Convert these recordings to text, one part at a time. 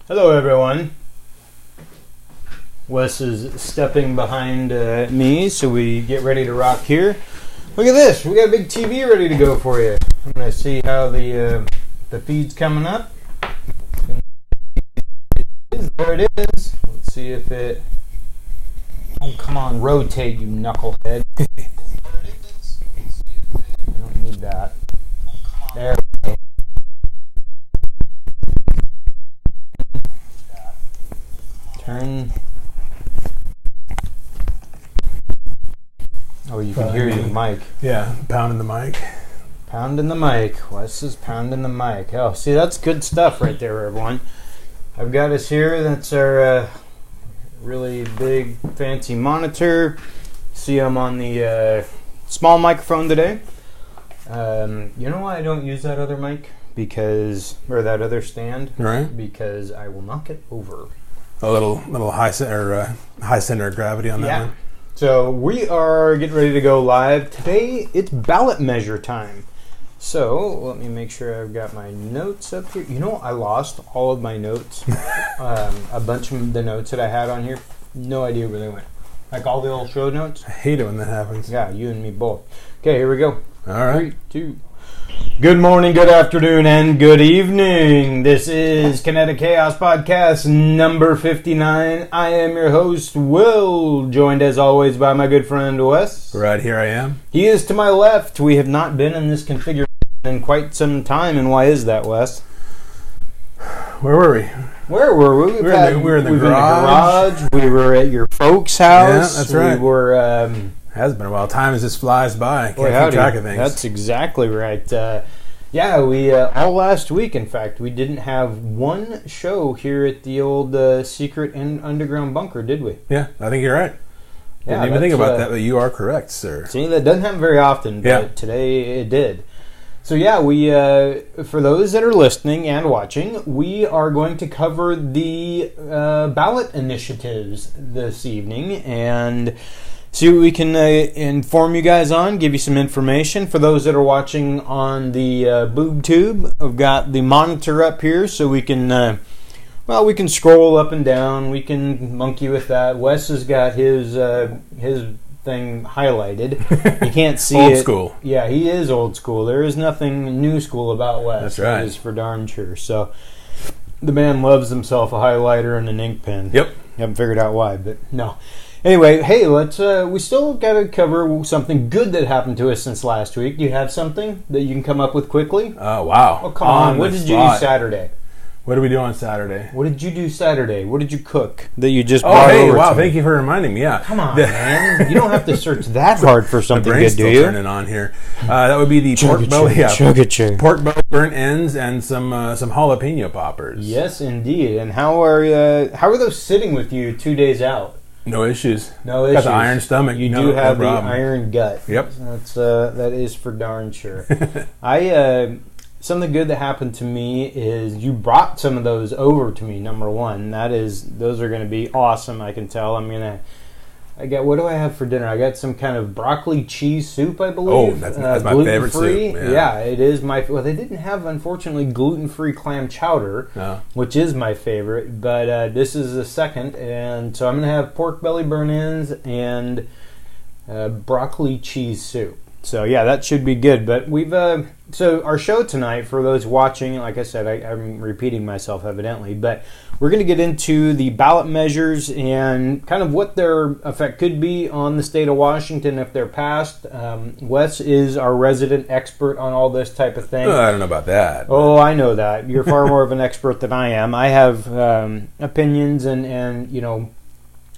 Hello, everyone. Wes is stepping behind me, so we get ready to rock here. Look at this. We got a big TV ready to go for you. I'm going to see how the feed's coming up. There it is. Let's see if it... Oh, come on. Rotate, you knucklehead. I don't need that. There we go. Turn. Oh, you can hear your mic. Yeah, pounding the mic. Pounding the mic. Wes is pounding the mic. Oh, see, that's good stuff right there, everyone. I've got us here. That's our really big, fancy monitor. See, I'm on the small microphone today. You know why I don't use that other mic? Or that other stand? Right. Because I will knock it over. A little high center of gravity on that one. So we are getting ready to go live. Today it's ballot measure time. So let me make sure I've got my notes up here. You know, I lost all of my notes. A bunch of the notes that I had on here. No idea where they went. Like all the old show notes. I hate it when that happens. Yeah, you and me both. Okay, here we go. All right. 3, 2. Good morning, good afternoon, and good evening. This is Kinetic Chaos Podcast number 59. I am your host, Will, joined as always by my good friend, Wes. Right here I am. He is to my left. We have not been in this configuration in quite some time, and why is that, Wes? Where were we? Where were we? We were in the garage. We were at your folks' house. Yeah, that's right. We were... Has been a while. Time just flies by. Can't keep track of things. That's exactly right. We all last week, in fact, we didn't have one show here at the old secret and underground bunker, did we? Yeah, I think you're right. Didn't even think about that, but you are correct, sir. See, that doesn't happen very often, but today it did. So we for those that are listening and watching, we are going to cover the ballot initiatives this evening and see what we can inform you guys on, give you some information. For those that are watching on the boob tube, I've got the monitor up here so we can, we can scroll up and down. We can monkey with that. Wes has got his thing highlighted. You can't see old it. School. Yeah, he is old school. There is nothing new school about Wes. That's right. That is for darn sure. So the man loves himself a highlighter and an ink pen. Yep. Haven't figured out why, but no. Anyway, hey, let's. We still got to cover something good that happened to us since last week. Do you have something that you can come up with quickly? Oh, wow. Oh, come on. What did you do Saturday? What did we do on Saturday? What did you do Saturday? What did you cook that you just brought over? Oh, hey, wow. Thank you for reminding me. Yeah. Come on, man. You don't have to search that hard for something good, do you? Turning on here. That would be the pork belly. Pork belly, burnt ends, and some jalapeno poppers. Yes, indeed. And how are those sitting with you 2 days out? No issues. No issues. Got the iron stomach. You do have the iron gut. Yep. That is for darn sure. Something good that happened to me is you brought some of those over to me. Number one, those are going to be awesome. I can tell. What do I have for dinner? I got some kind of broccoli cheese soup, I believe. Oh, that's my favorite soup. Yeah, it is my. Well, they didn't have, unfortunately, gluten-free clam chowder, which is my favorite. But this is the second, and so I'm going to have pork belly burn-ins and broccoli cheese soup. So yeah, that should be good. But we've so our show tonight, for those watching, like I said, I'm repeating myself evidently, but we're going to get into the ballot measures and kind of what their effect could be on the state of Washington if they're passed. Wes is our resident expert on all this type of thing. I don't know about that. Oh, I know that. You're far more of an expert than I am. I have opinions and you know.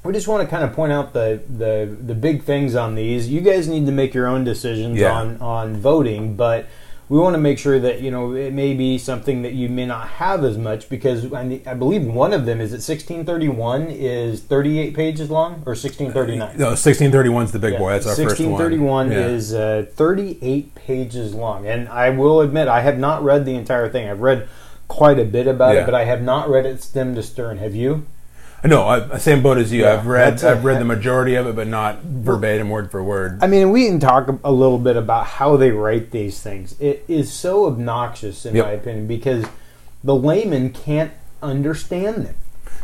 We just want to kind of point out the big things on these. You guys need to make your own decisions on voting, but we want to make sure that, you know, it may be something that you may not have as much because I believe one of them is at 1631 is 38 pages long or 1639. No, 1631 is the big boy. That's our first one. 1631 is 38 pages long, and I will admit I have not read the entire thing. I've read quite a bit about it, but I have not read it stem to stern. Have you? No, same boat as you. Yeah, I've read the majority of it, but not verbatim, word for word. I mean, we can talk a little bit about how they write these things. It is so obnoxious, in my opinion, because the layman can't understand them.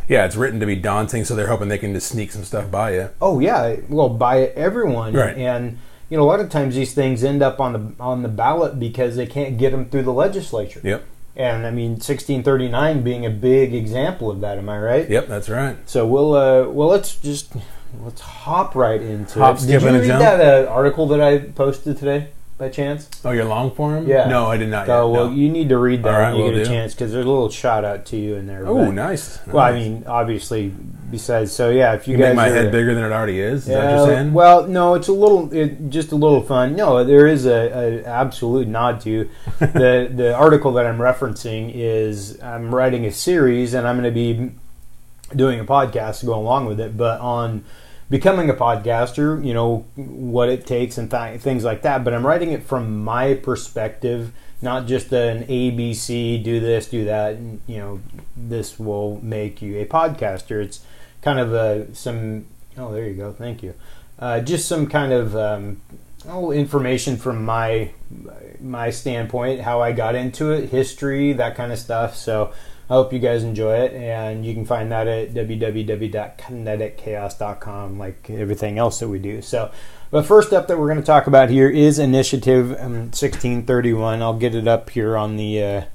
Yeah, it's written to be daunting, so they're hoping they can just sneak some stuff by you. Oh yeah, well, by everyone, right? And a lot of times these things end up on the ballot because they can't get them through the legislature. Yep. And I mean, 1639 being a big example of that. Am I right? Yep, that's right. So let's hop right into it. Did you read that article that I posted today by chance? Oh, your long form? Yeah. No, I did not. Oh, yet. well, you need to read that when you get a do. chance because there's a little shout out to you in there. Oh, nice. Well, I mean, obviously, besides, so yeah, if you guys make my head bigger than it already is. Is that what you're saying? Well, no, it's just a little fun. No, there is a absolute nod to you. The article that I'm referencing is I'm writing a series, and I'm going to be doing a podcast to go along with it, but on becoming a podcaster, what it takes and things like that. But I'm writing it from my perspective, not just an ABC, do this, do that, and, this will make you a podcaster. It's kind of there you go, thank you. Just some kind of information from my standpoint, how I got into it, history, that kind of stuff. So I hope you guys enjoy it, and you can find that at www.kineticchaos.com, like everything else that we do. So, but first up that we're going to talk about here is Initiative 1631. I'll get it up here on the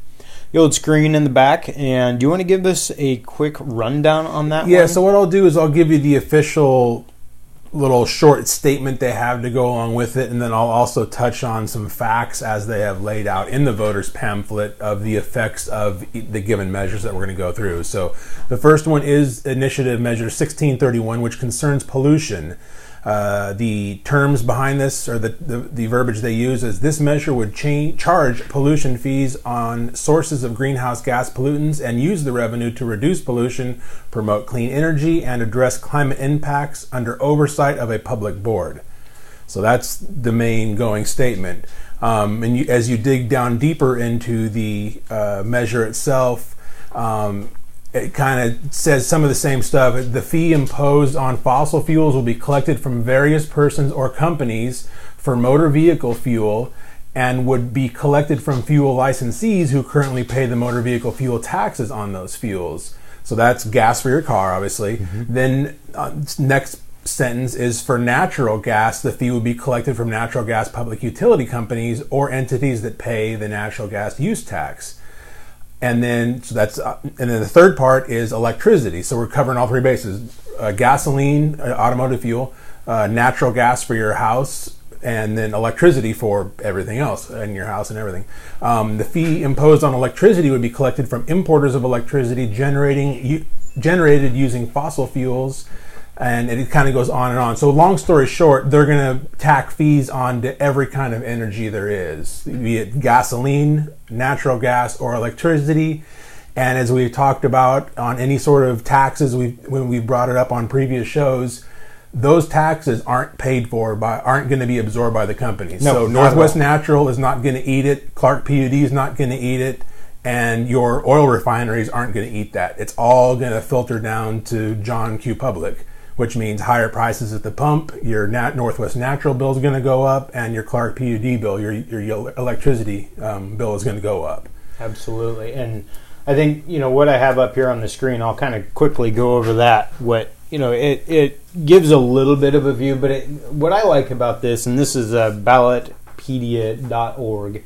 old screen in the back. And do you want to give us a quick rundown on that one? Yeah, so what I'll do is I'll give you the official little short statement they have to go along with it, and then I'll also touch on some facts as they have laid out in the voters pamphlet of the effects of the given measures that we're going to go through. So the first one is Initiative Measure 1631, which concerns pollution. The terms behind this, or the verbiage they use, is this measure would charge pollution fees on sources of greenhouse gas pollutants and use the revenue to reduce pollution, promote clean energy, and address climate impacts under oversight of a public board. So that's the main going statement. And as you dig down deeper into the measure itself, it kind of says some of the same stuff. The fee imposed on fossil fuels will be collected from various persons or companies for motor vehicle fuel and would be collected from fuel licensees who currently pay the motor vehicle fuel taxes on those fuels. So that's gas for your car, obviously. Mm-hmm. Then next sentence is for natural gas, the fee would be collected from natural gas public utility companies or entities that pay the natural gas use tax. And then the third part is electricity. So we're covering all three bases: gasoline, automotive fuel, natural gas for your house, and then electricity for everything else in your house and everything. The fee imposed on electricity would be collected from importers of electricity generated using fossil fuels. And it kind of goes on and on. So long story short, they're going to tack fees on to every kind of energy there is, be it gasoline, natural gas, or electricity. And as we've talked about on any sort of taxes, when we've brought it up on previous shows, those taxes aren't going to be absorbed by the companies. No, so Northwest Natural is not going to eat it. Clark PUD is not going to eat it. And your oil refineries aren't going to eat that. It's all going to filter down to John Q. Public, which means higher prices at the pump. Your Northwest Natural bill is going to go up, and your Clark PUD bill, your electricity bill is going to go up. Absolutely. And I think, what I have up here on the screen, I'll kind of quickly go over that. It gives a little bit of a view, but what I like about this, and this is ballotpedia.org,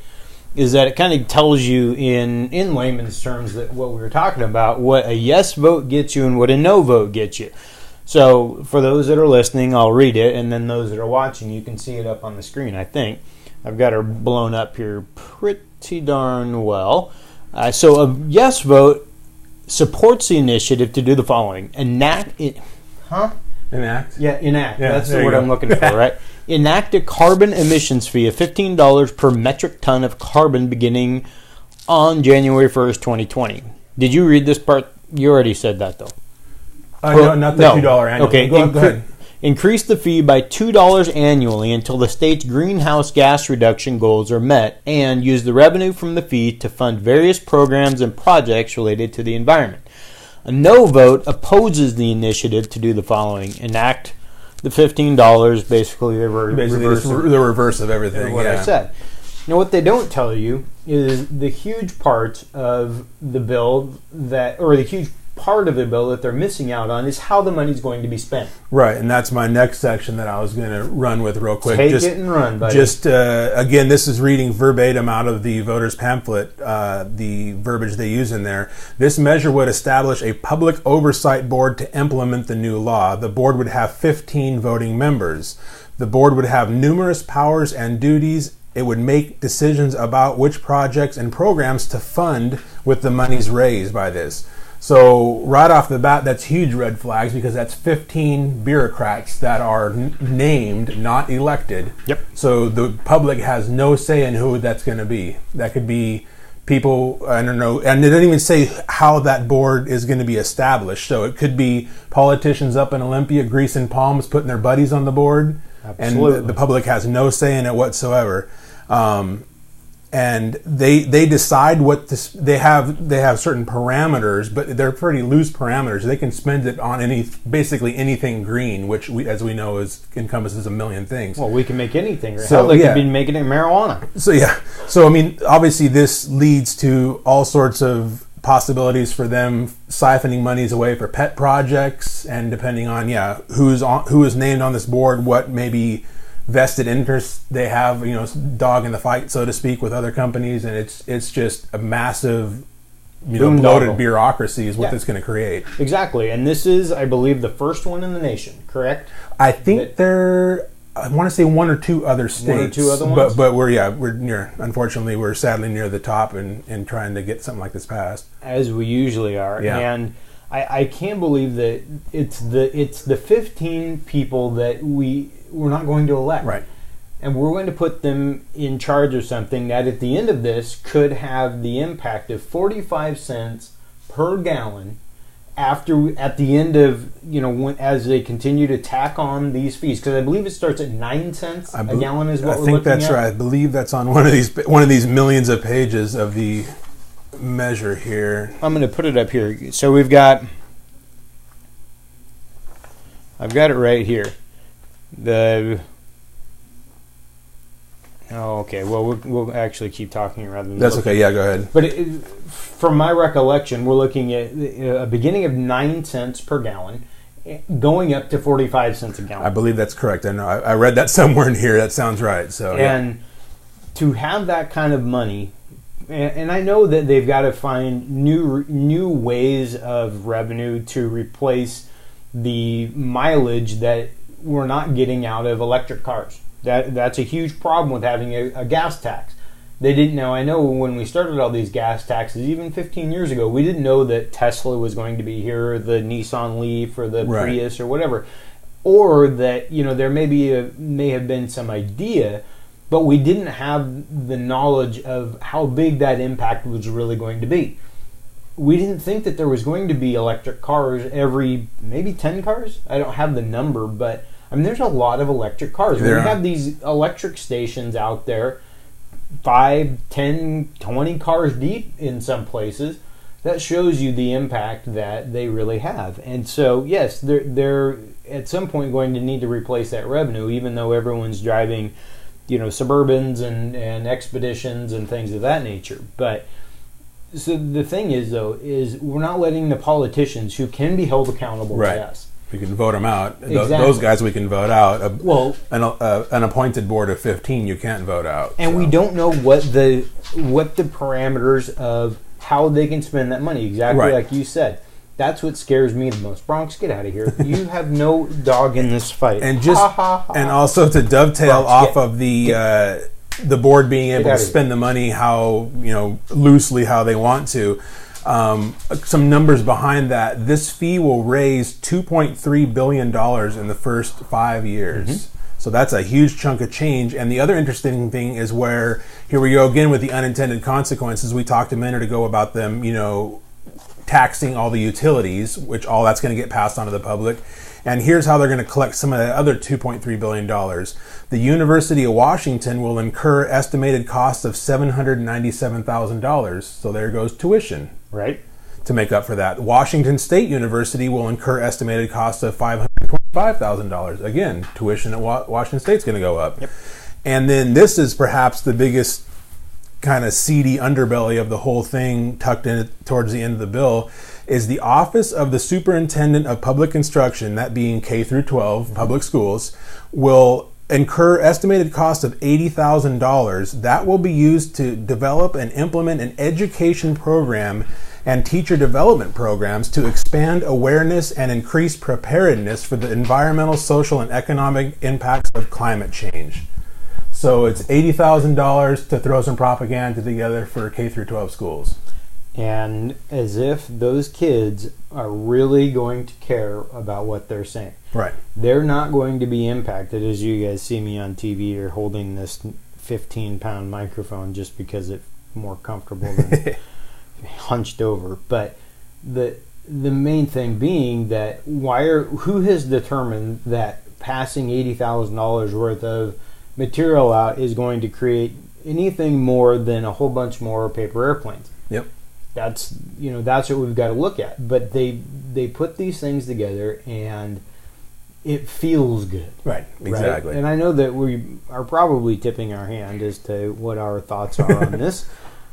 is that it kind of tells you in layman's terms that what we were talking about, what a yes vote gets you and what a no vote gets you. So for those that are listening, I'll read it, and then those that are watching, you can see it up on the screen, I think. I've got her blown up here pretty darn well. So a yes vote supports the initiative to do the following. Enact. Enact? Yeah, enact. Yeah, that's the word I'm looking for, right? Enact a carbon emissions fee of $15 per metric ton of carbon beginning on January 1st, 2020. Did you read this part? You already said that, though. No, not the $2 annual. Okay, go ahead. Increase the fee by $2 annually until the state's greenhouse gas reduction goals are met, and use the revenue from the fee to fund various programs and projects related to the environment. A no vote opposes the initiative to do the following. Enact the $15, basically the reverse of everything. What I said. Now, what they don't tell you is the huge part of the bill the huge part of the bill that they're missing out on is how the money's going to be spent. Right, and that's my next section that I was going to run with real quick. Take it and run, buddy. Again, this is reading verbatim out of the voters' pamphlet, the verbiage they use in there. This measure would establish a public oversight board to implement the new law. The board would have 15 voting members. The board would have numerous powers and duties. It would make decisions about which projects and programs to fund with the monies raised by this. So right off the bat, that's huge red flags because that's 15 bureaucrats that are named, not elected. Yep. So the public has no say in who that's going to be. That could be people, I don't know, and they didn't even say how that board is going to be established. So it could be politicians up in Olympia greasing palms, putting their buddies on the board. Absolutely. And the public has no say in it whatsoever. And they decide what this, they have certain parameters, but they're pretty loose parameters. They can spend it on basically anything green, which as we know encompasses a million things. Well, we can make anything. Right? So they could be making it marijuana. So I mean, obviously this leads to all sorts of possibilities for them siphoning monies away for pet projects, and depending on who is named on this board, what maybe vested interests they have, dog in the fight, so to speak, with other companies, and it's just a massive, bloated bureaucracy is what it's going to create. Exactly, and this is, I believe, the first one in the nation. Correct? I think I want to say one or two other states. One or two other ones? But we're near. Unfortunately, we're sadly near the top in trying to get something like this passed, as we usually are. Yeah. And I can't believe that it's the 15 people that we're not going to elect. Right. And we're going to put them in charge of something that at the end of this could have the impact of 45 cents per gallon at the end of, as they continue to tack on these fees. Because I believe it starts at 9 cents a gallon is what we're looking at. I think that's right. I believe that's on one of these millions of pages of the measure here. I'm going to put it up here. So I've got it right here. Okay. Well, we'll actually keep talking rather than. That's okay. Yeah, go ahead. But from my recollection, we're looking at a beginning of 9 cents per gallon, going up to 45 cents a gallon. I believe that's correct. I know. I read that somewhere in here. That sounds right. So to have that kind of money, and I know that they've got to find new ways of revenue to replace the mileage that we're not getting out of electric cars. That's a huge problem with having a gas tax. They didn't know. I know when we started all these gas taxes, even 15 years ago, we didn't know that Tesla was going to be here, or the Nissan Leaf, or the Prius, or whatever, or that there may have been some idea, but we didn't have the knowledge of how big that impact was really going to be. We didn't think that there was going to be electric cars every maybe 10 cars. I don't have the number, but there's a lot of electric cars. We have these electric stations out there, 5, 10, 20 cars deep in some places. That shows you the impact that they really have. And so, yes, they're at some point going to need to replace that revenue, even though everyone's driving, Suburbans and Expeditions and things of that nature. But so the thing is, though, we're not letting the politicians who can be held accountable by us. We can vote them out. Exactly. Those guys we can vote out. An appointed board of 15 you can't vote out. And we don't know what the parameters of how they can spend that money. Exactly like you said. That's what scares me the most. Bronx, get out of here. You have no dog in this fight. And and also to dovetail Bronx, off of the board being able to spend the money how loosely how they want to. Some numbers behind that. This fee will raise $2.3 billion in the first 5 years. Mm-hmm. So that's a huge chunk of change. And the other interesting thing is where, here we go again with the unintended consequences. We talked a minute ago about them, taxing all the utilities, which all that's going to get passed on to the public. And here's how they're going to collect some of that other $2.3 billion. The University of Washington will incur estimated costs of $797,000. So there goes tuition. Right. To make up for that. Washington State University will incur estimated costs of $525,000. Again, tuition at Washington State's going to go up. Yep. And then this is perhaps the biggest kind of seedy underbelly of the whole thing tucked in towards the end of the bill is the Office of the Superintendent of Public Instruction, that being K through 12 public schools, will incur estimated cost of $80,000 that will be used to develop and implement an education program and teacher development programs to expand awareness and increase preparedness for the environmental, social, and economic impacts of climate change. So it's $80,000 to throw some propaganda together for K through 12 schools. And as if those kids are really going to care about what they're saying. Right. They're not going to be impacted, as you guys see me on TV or holding this 15-pound microphone just because it's more comfortable than hunched over. But the main thing being that who has determined that passing $80,000 worth of material out is going to create anything more than a whole bunch more paper airplanes? Yep. That's what we've got to look at. But they put these things together and it feels good. Right, exactly. Right? And I know that we are probably tipping our hand as to what our thoughts are on this.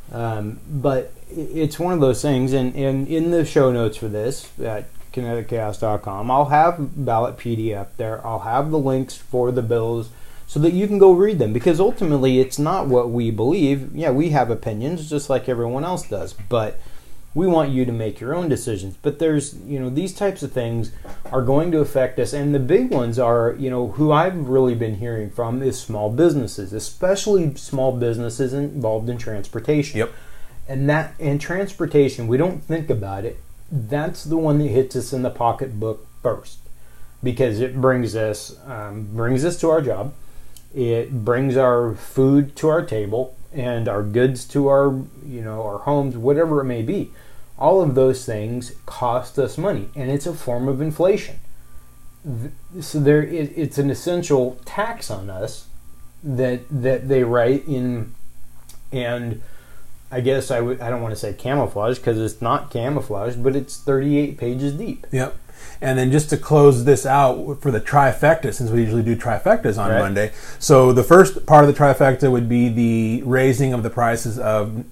But it's one of those things, and in the show notes for this at kineticchaos.com, I'll have ballot PDF there. I'll have the links for the bills so that you can go read them, because ultimately it's not what we believe. Yeah, we have opinions just like everyone else does, but we want you to make your own decisions. But there's, these types of things are going to affect us, and the big ones are, who I've really been hearing from is small businesses, especially small businesses involved in transportation. Yep. And transportation, we don't think about it. That's the one that hits us in the pocketbook first, because it brings us to our job. It brings our food to our table and our goods to our homes, whatever it may be. All of those things cost us money, and it's a form of inflation. So it's an essential tax on us that they write in, and I guess I don't want to say camouflage, because it's not camouflage, but it's 38 pages deep. Yep. And then just to close this out for the trifecta, since we usually do trifectas on Monday. So the first part of the trifecta would be the raising of the prices of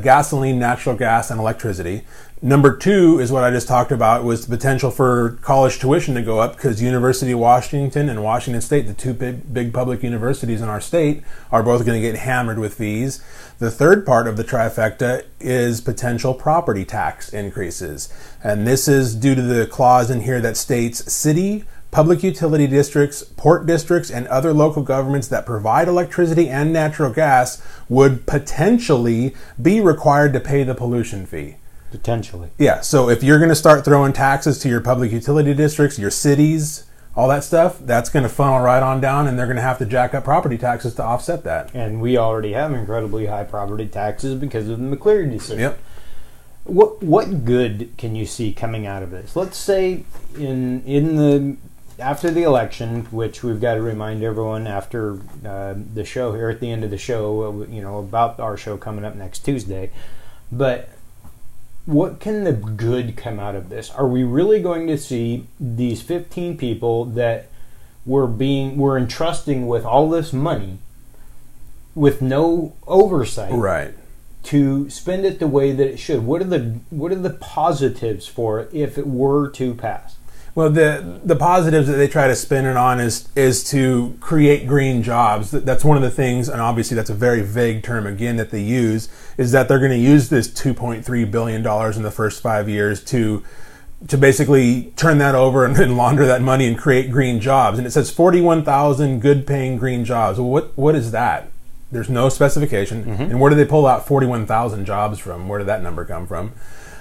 gasoline, natural gas, and electricity. Number 2 is what I just talked about, was the potential for college tuition to go up, because University of Washington and Washington State, the two big public universities in our state, are both going to get hammered with fees. The third part of the trifecta is potential property tax increases. And this is due to the clause in here that states city, public utility districts, port districts, and other local governments that provide electricity and natural gas would potentially be required to pay the pollution fee. Potentially. Yeah, so if you're going to start throwing taxes to your public utility districts, your cities, all that stuff, that's going to funnel right on down, and they're going to have to jack up property taxes to offset that. And we already have incredibly high property taxes because of the McCleary decision. Yep. What good can you see coming out of this? Let's say after the election, which we've got to remind everyone after the show here at the end of the show, about our show coming up next Tuesday. But what can the good come out of this? Are we really going to see these 15 people that we're entrusting with all this money with no oversight, right, to spend it the way that it should? What are the positives for it if it were to pass? Well, the positives that they try to spin it on is to create green jobs. That's one of the things, and obviously that's a very vague term again that they use, is that they're going to use this $2.3 billion in the first 5 years to basically turn that over and launder that money and create green jobs. And it says 41,000 good-paying green jobs. Well, what is that? There's no specification. Mm-hmm. And where do they pull out 41,000 jobs from? Where did that number come from?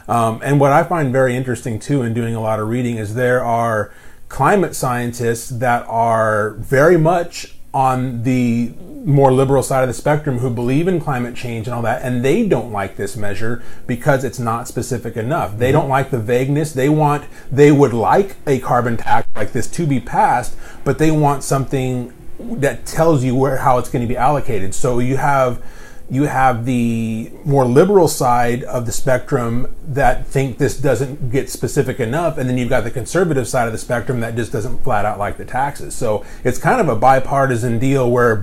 And what I find very interesting, too, in doing a lot of reading, is there are climate scientists that are very much on the more liberal side of the spectrum who believe in climate change and all that, and they don't like this measure because it's not specific enough. They don't like the vagueness. They would like a carbon tax like this to be passed, but they want something that tells you how it's going to be allocated. So you have You have the more liberal side of the spectrum that think this doesn't get specific enough, and then you've got the conservative side of the spectrum that just doesn't flat out like the taxes. So it's kind of a bipartisan deal where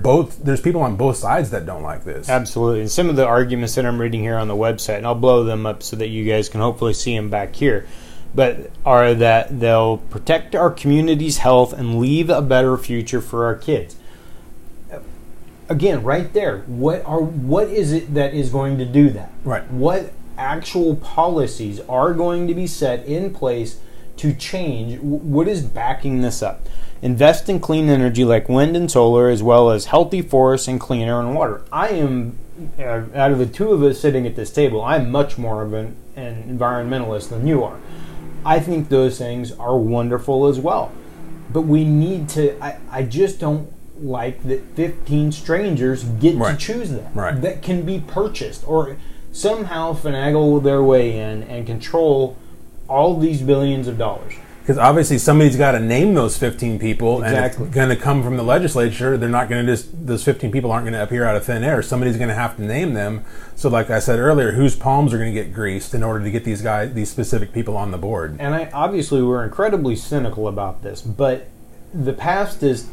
there's people on both sides that don't like this. Absolutely. And some of the arguments that I'm reading here on the website, and I'll blow them up so that you guys can hopefully see them back here, but are that they'll protect our community's health and leave a better future for our kids. Again, right there, what is it that is going to do that? Right. What actual policies are going to be set in place to change? What is backing this up? Invest in clean energy like wind and solar, as well as healthy forests and clean air and water. I am, out of the two of us sitting at this table, I'm much more of an environmentalist than you are. I think those things are wonderful as well. But we need to, I just don't like that 15 strangers get to choose them. Right. That can be purchased or somehow finagle their way in and control all these billions of dollars. Because obviously somebody's got to name those 15 people, Exactly. and it's going to come from the legislature. They're not going to those 15 people aren't going to appear out of thin air. Somebody's going to have to name them. So like I said earlier, whose palms are going to get greased in order to get these specific people on the board? And obviously we're incredibly cynical about this, but the past is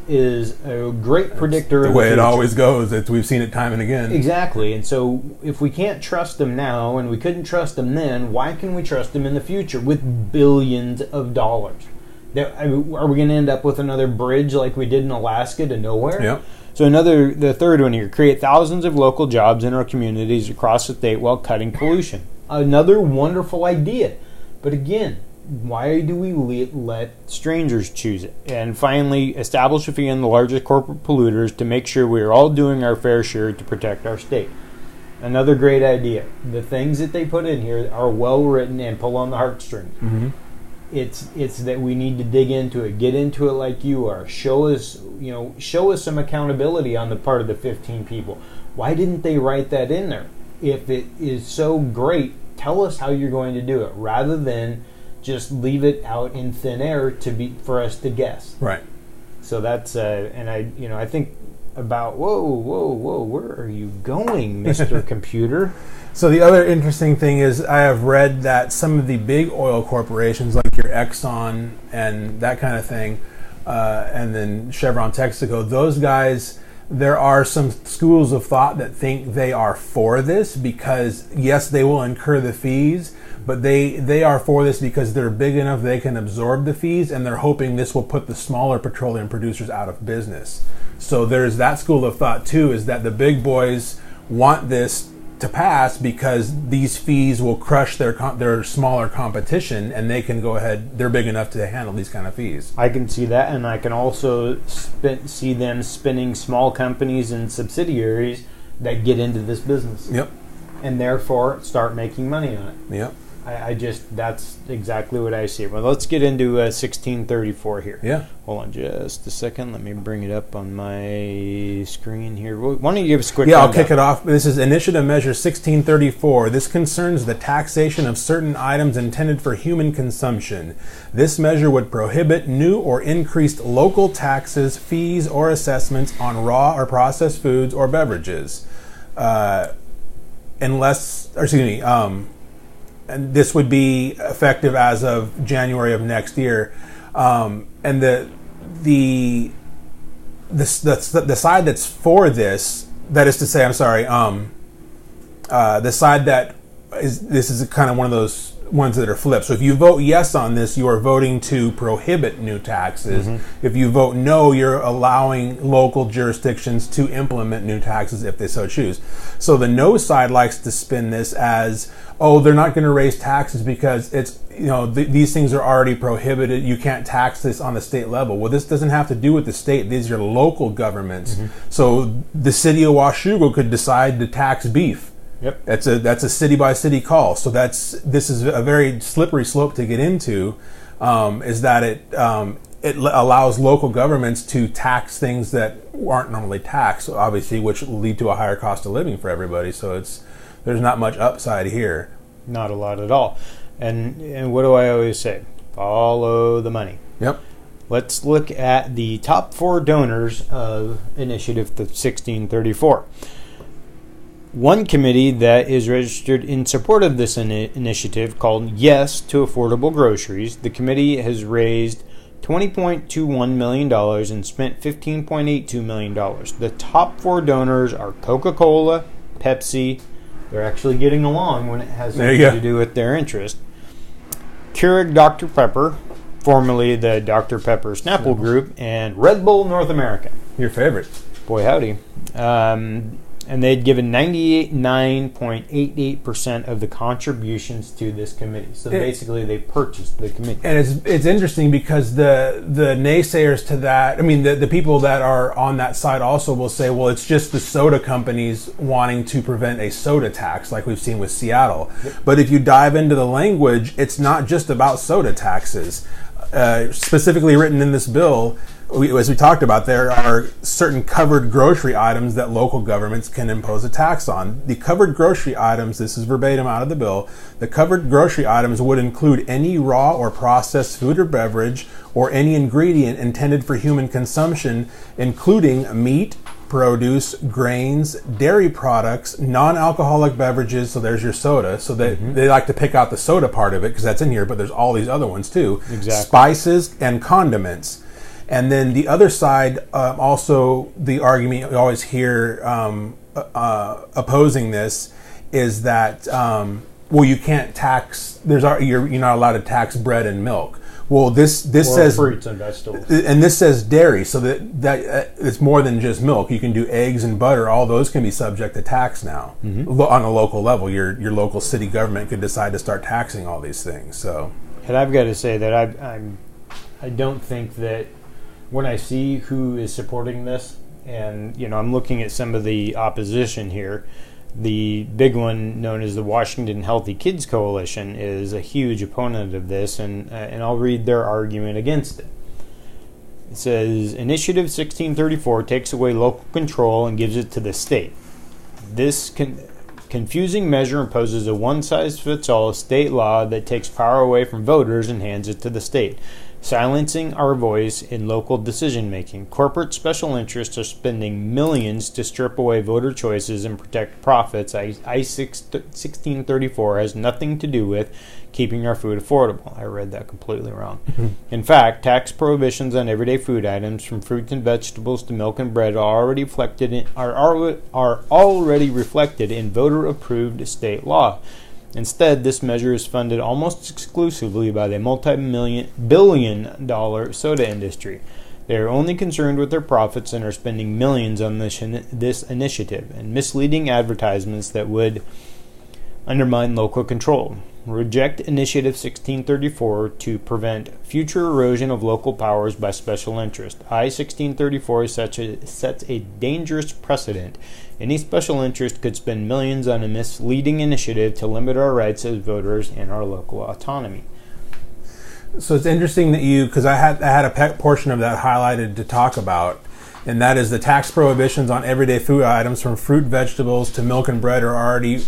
a great predictor of the way the it future. always goes. We've seen it time and again. Exactly. And so if we can't trust them now and we couldn't trust them then, why can we trust them in the future with billions of dollars? Are we going to end up with another bridge like we did in Alaska to nowhere? Yep. So the third one here, create thousands of local jobs in our communities across the state while cutting pollution. Another wonderful idea. But again, why do we let strangers choose it? And finally, establish a fee on the largest corporate polluters to make sure we are all doing our fair share to protect our state. Another great idea. The things that they put in here are well written and pull on the heartstrings. Mm-hmm. It's that we need to dig into it, get into it like you are. Show us some accountability on the part of the 15 people. Why didn't they write that in there? If it is so great, tell us how you're going to do it, rather than just leave it out in thin air for us to guess. Right. So that's and I think about whoa, where are you going, Mr. Computer? So the other interesting thing is I have read that some of the big oil corporations like your Exxon and that kind of thing, and then Chevron Texaco, those guys, there are some schools of thought that think they are for this because, yes, they will incur the fees, but they are for this because they're big enough they can absorb the fees, and they're hoping this will put the smaller petroleum producers out of business. So there's that school of thought too, is that the big boys want this to pass because these fees will crush their smaller competition, and they can go ahead, they're big enough to handle these kind of fees. I can see that, and I can also see them spinning small companies and subsidiaries that get into this business. Yep. And therefore start making money on it. Yep. That's exactly what I see. Well, let's get into 1634 here. Yeah. Hold on just a second. Let me bring it up on my screen here. Why don't you give us a quick I'll kick it off. This is Initiative Measure 1634. This concerns the taxation of certain items intended for human consumption. This measure would prohibit new or increased local taxes, fees, or assessments on raw or processed foods or beverages. And this would be effective as of January of next year. And the side that's for this, that is to say, the side that this is kind of one of those ones that are flipped. So if you vote yes on this, you are voting to prohibit new taxes. Mm-hmm. If you vote no, you're allowing local jurisdictions to implement new taxes if they so choose. So the no side likes to spin this as, they're not going to raise taxes because it's, these things are already prohibited. You can't tax this on the state level. Well, this doesn't have to do with the state. These are local governments. Mm-hmm. So the city of Washougal could decide to tax beef. Yep. That's a city by city call. So this is a very slippery slope to get into. Is that it allows local governments to tax things that aren't normally taxed, obviously, which will lead to a higher cost of living for everybody. So there's not much upside here. Not a lot at all. And what do I always say? Follow the money. Yep. Let's look at the top 4 donors of Initiative 1634. One committee that is registered in support of this initiative, called Yes to Affordable Groceries, the committee has raised $20.21 million and spent $15.82 million. The top 4 donors are Coca-Cola, Pepsi. They're actually getting along when it has something to do with their interest. Keurig Dr. Pepper, formerly the Dr. Pepper Snapple Group, and Red Bull North America. Your favorite. Boy, howdy. And they'd given 99.88% of the contributions to this committee. So basically, they purchased the committee. And it's interesting because the naysayers to that, I mean, the people that are on that side also will say, well, it's just the soda companies wanting to prevent a soda tax, like we've seen with Seattle. Yep. But if you dive into the language, it's not just about soda taxes. Specifically written in this bill, as we talked about, there are certain covered grocery items that local governments can impose a tax on. The covered grocery items, this is verbatim out of the bill, the covered grocery items would include any raw or processed food or beverage or any ingredient intended for human consumption, including meat, produce, grains, dairy products, non-alcoholic beverages, so there's your soda. So they like to pick out the soda part of it because that's in here, but there's all these other ones too. Exactly. Spices and condiments. And then the other side, also the argument you always hear opposing this is that, well, you can't tax, you're not allowed to tax bread and milk. Well, this says fruits and vegetables, and this says dairy, so that it's more than just milk. You can do eggs and butter; all those can be subject to tax now on a local level. Your local city government could decide to start taxing all these things. So, and I've got to say that I don't think that when I see who is supporting this, and I'm looking at some of the opposition here. The big one, known as the Washington Healthy Kids Coalition, is a huge opponent of this, and I'll read their argument against it. It says, Initiative 1634 takes away local control and gives it to the state. This confusing measure imposes a one-size-fits-all state law that takes power away from voters and hands it to the state, silencing our voice in local decision-making. Corporate special interests are spending millions to strip away voter choices and protect profits. I-1634 has nothing to do with keeping our food affordable. I read that completely wrong. In fact, tax prohibitions on everyday food items, from fruits and vegetables to milk and bread, are already reflected in voter-approved state law. Instead, this measure is funded almost exclusively by the multi-billion-dollar soda industry. They are only concerned with their profits and are spending millions on this initiative and misleading advertisements that would undermine local control. Reject Initiative 1634 to prevent future erosion of local powers by special interest. I-1634 sets a dangerous precedent. Any special interest could spend millions on a misleading initiative to limit our rights as voters and our local autonomy. So it's interesting that because I had a portion of that highlighted to talk about, and that is the tax prohibitions on everyday food items, from fruit, vegetables to milk and bread, are already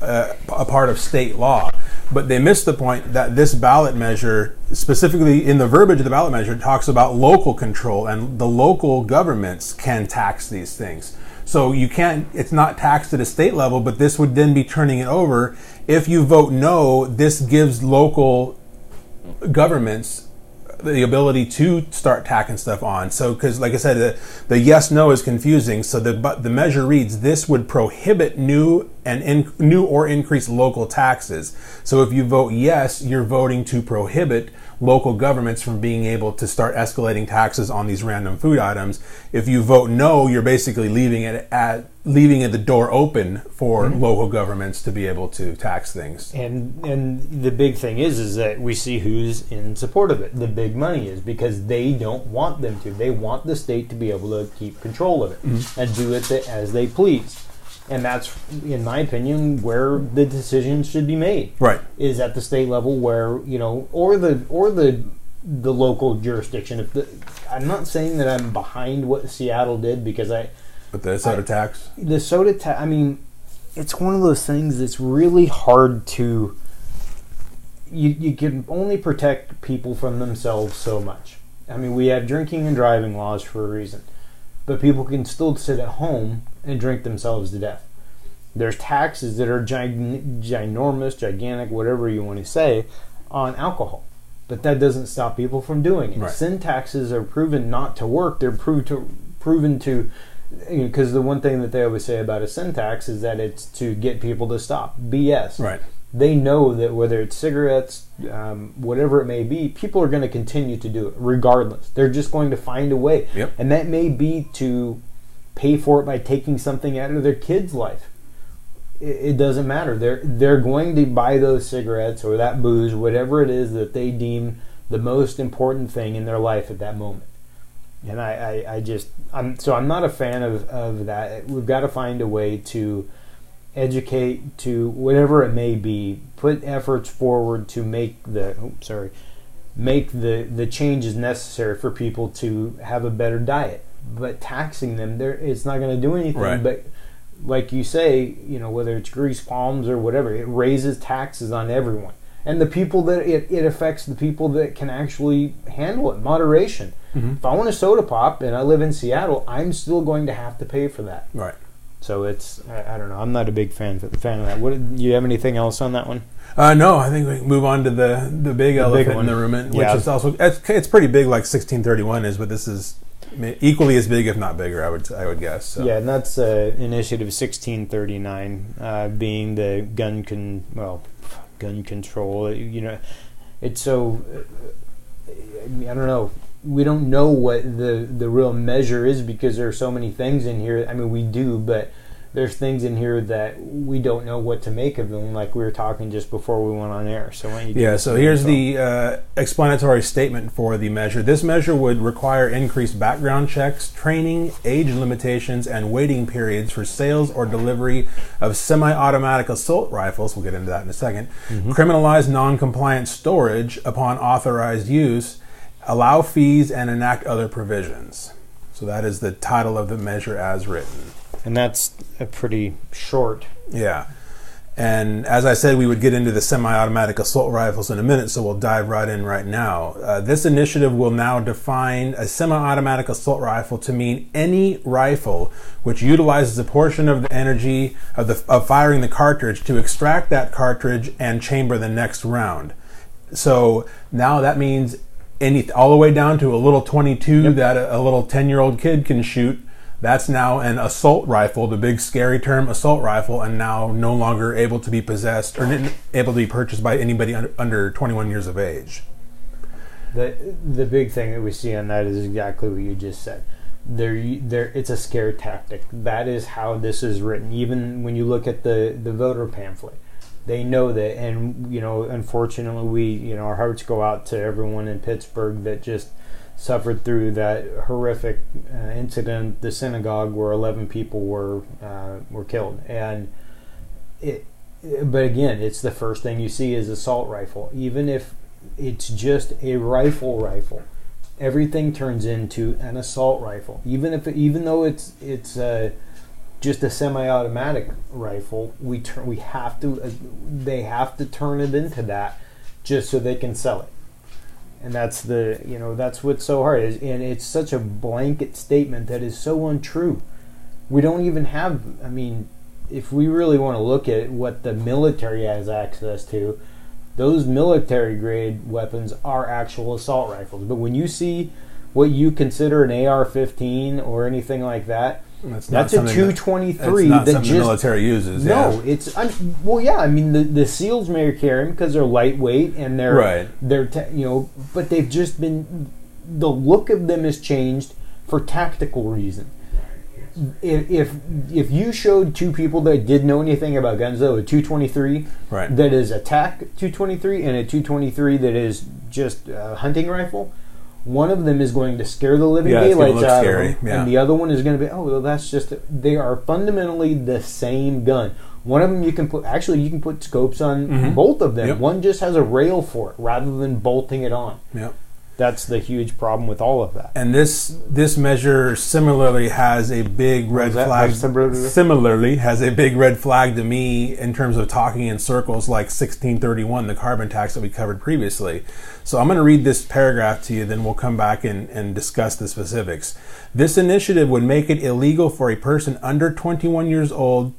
a part of state law. But they missed the point that this ballot measure, specifically in the verbiage of the ballot measure, talks about local control, and the local governments can tax these things. So it's not taxed at a state level, but this would then be turning it over. If you vote no, this gives local governments the ability to start tacking stuff on. So, because like I said, the yes/no is confusing. So the measure reads, this would prohibit new or increased local taxes. So if you vote yes, you're voting to prohibit local governments from being able to start escalating taxes on these random food items. If you vote no, you're basically leaving the door open for local governments to be able to tax things. And the big thing is that we see who's in support of it. The big money is, because they don't want them to. They want the state to be able to keep control of it and do it as they please. And that's, in my opinion, where the decision should be made. Right. Is at the state level, where, or the local jurisdiction. I'm not saying that I'm behind what Seattle did, because But the soda tax? The soda tax, it's one of those things that's really hard to... You can only protect people from themselves so much. We have drinking and driving laws for a reason. But people can still sit at home and drink themselves to death. There's taxes that are ginormous, gigantic, whatever you want to say, on alcohol. But that doesn't stop people from doing it. Right. Sin taxes are proven not to work. They're proven to, because the one thing that they always say about a sin tax is that it's to get people to stop. BS. Right. They know that whether it's cigarettes, whatever it may be, people are going to continue to do it regardless. They're just going to find a way. Yep. And that may be to pay for it by taking something out of their kid's life. It doesn't matter. They're going to buy those cigarettes or that booze, whatever it is that they deem the most important thing in their life at that moment. And I'm not a fan of that. We've got to find a way to educate, to whatever it may be, put efforts forward to make the changes necessary for people to have a better diet. But taxing them, it's not going to do anything. Right. But like you say, whether it's grease palms or whatever, it raises taxes on everyone. And the people that it affects, the people that can actually handle it. Moderation. Mm-hmm. If I want a soda pop and I live in Seattle, I'm still going to have to pay for that. Right. So I don't know. I'm not a big fan of that. Do you have anything else on that one? No, I think we can move on to the big elephant in the room, which is also it's pretty big, like 1631 is, but this is equally as big, if not bigger, I would guess. So. Yeah, and that's Initiative 1639, being the gun control. It's so. I don't know. We don't know what the real measure is because there are so many things in here. I mean, we do, but there's things in here that we don't know what to make of them, like we were talking just before we went on air. So why don't you so here's the explanatory statement for the measure. This measure would require increased background checks, training, age limitations, and waiting periods for sales or delivery of semi-automatic assault rifles. We'll get into that in a second. Mm-hmm. Criminalize non-compliant storage upon authorized use, allow fees, and enact other provisions. So that is the title of the measure as written. And that's a pretty short. Yeah. And as I said, we would get into the semi-automatic assault rifles in a minute, so we'll dive right in right now. This initiative will now define a semi-automatic assault rifle to mean any rifle which utilizes a portion of the energy of firing the cartridge to extract that cartridge and chamber the next round. So now that means all the way down to a little 22 that a little 10-year-old kid can shoot. That's now an assault rifle, the big scary term assault rifle, and now no longer able to be possessed or able to be purchased by anybody under 21 years of age. The big thing that we see on that is exactly what you just said. It's a scare tactic. That is how this is written. Even when you look at the voter pamphlet, they know that. And unfortunately, our hearts go out to everyone in Pittsburgh that just suffered through that horrific incident, the synagogue where 11 people were killed. And but again, it's the first thing you see is assault rifle. Even if it's just a rifle, everything turns into an assault rifle. Even though it's just a semi-automatic rifle, they have to turn it into that just so they can sell it. And that's that's what's so hard. And it's such a blanket statement that is so untrue. We don't even have, if we really want to look at what the military has access to, those military grade weapons are actual assault rifles. But when you see what you consider an AR-15 or anything like that, that's a 223 that's not that something the military uses. No, it's the SEALs may carry them because they're lightweight and they're but they've just been, the look of them has changed for tactical reason. If you showed two people that didn't know anything about guns, though, a 223 that is a TAC 223 and a 223 that is just a hunting rifle, one of them is going to scare the living daylights out of them, and the other one is going to be, that's just... They are fundamentally the same gun. One of them you can put scopes on both of them. Yep. One just has a rail for it rather than bolting it on. Yep. That's the huge problem with all of that. And this measure similarly has a big red flag. Similarly has a big red flag to me in terms of talking in circles like 1631, the carbon tax that we covered previously. So I'm going to read this paragraph to you, then we'll come back and discuss the specifics. This initiative would make it illegal for a person under 21 years old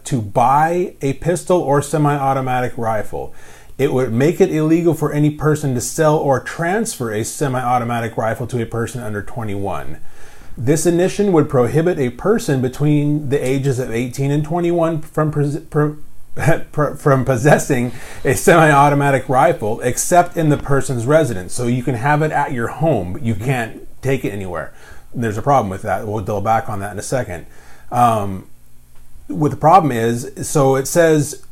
to buy a pistol or semi-automatic rifle. It would make it illegal for any person to sell or transfer a semi-automatic rifle to a person under 21. This initiative would prohibit a person between the ages of 18 and 21 from possessing a semi-automatic rifle except in the person's residence. So you can have it at your home, but you can't take it anywhere. There's a problem with that. We'll double back on that in a second. What the problem is, so it says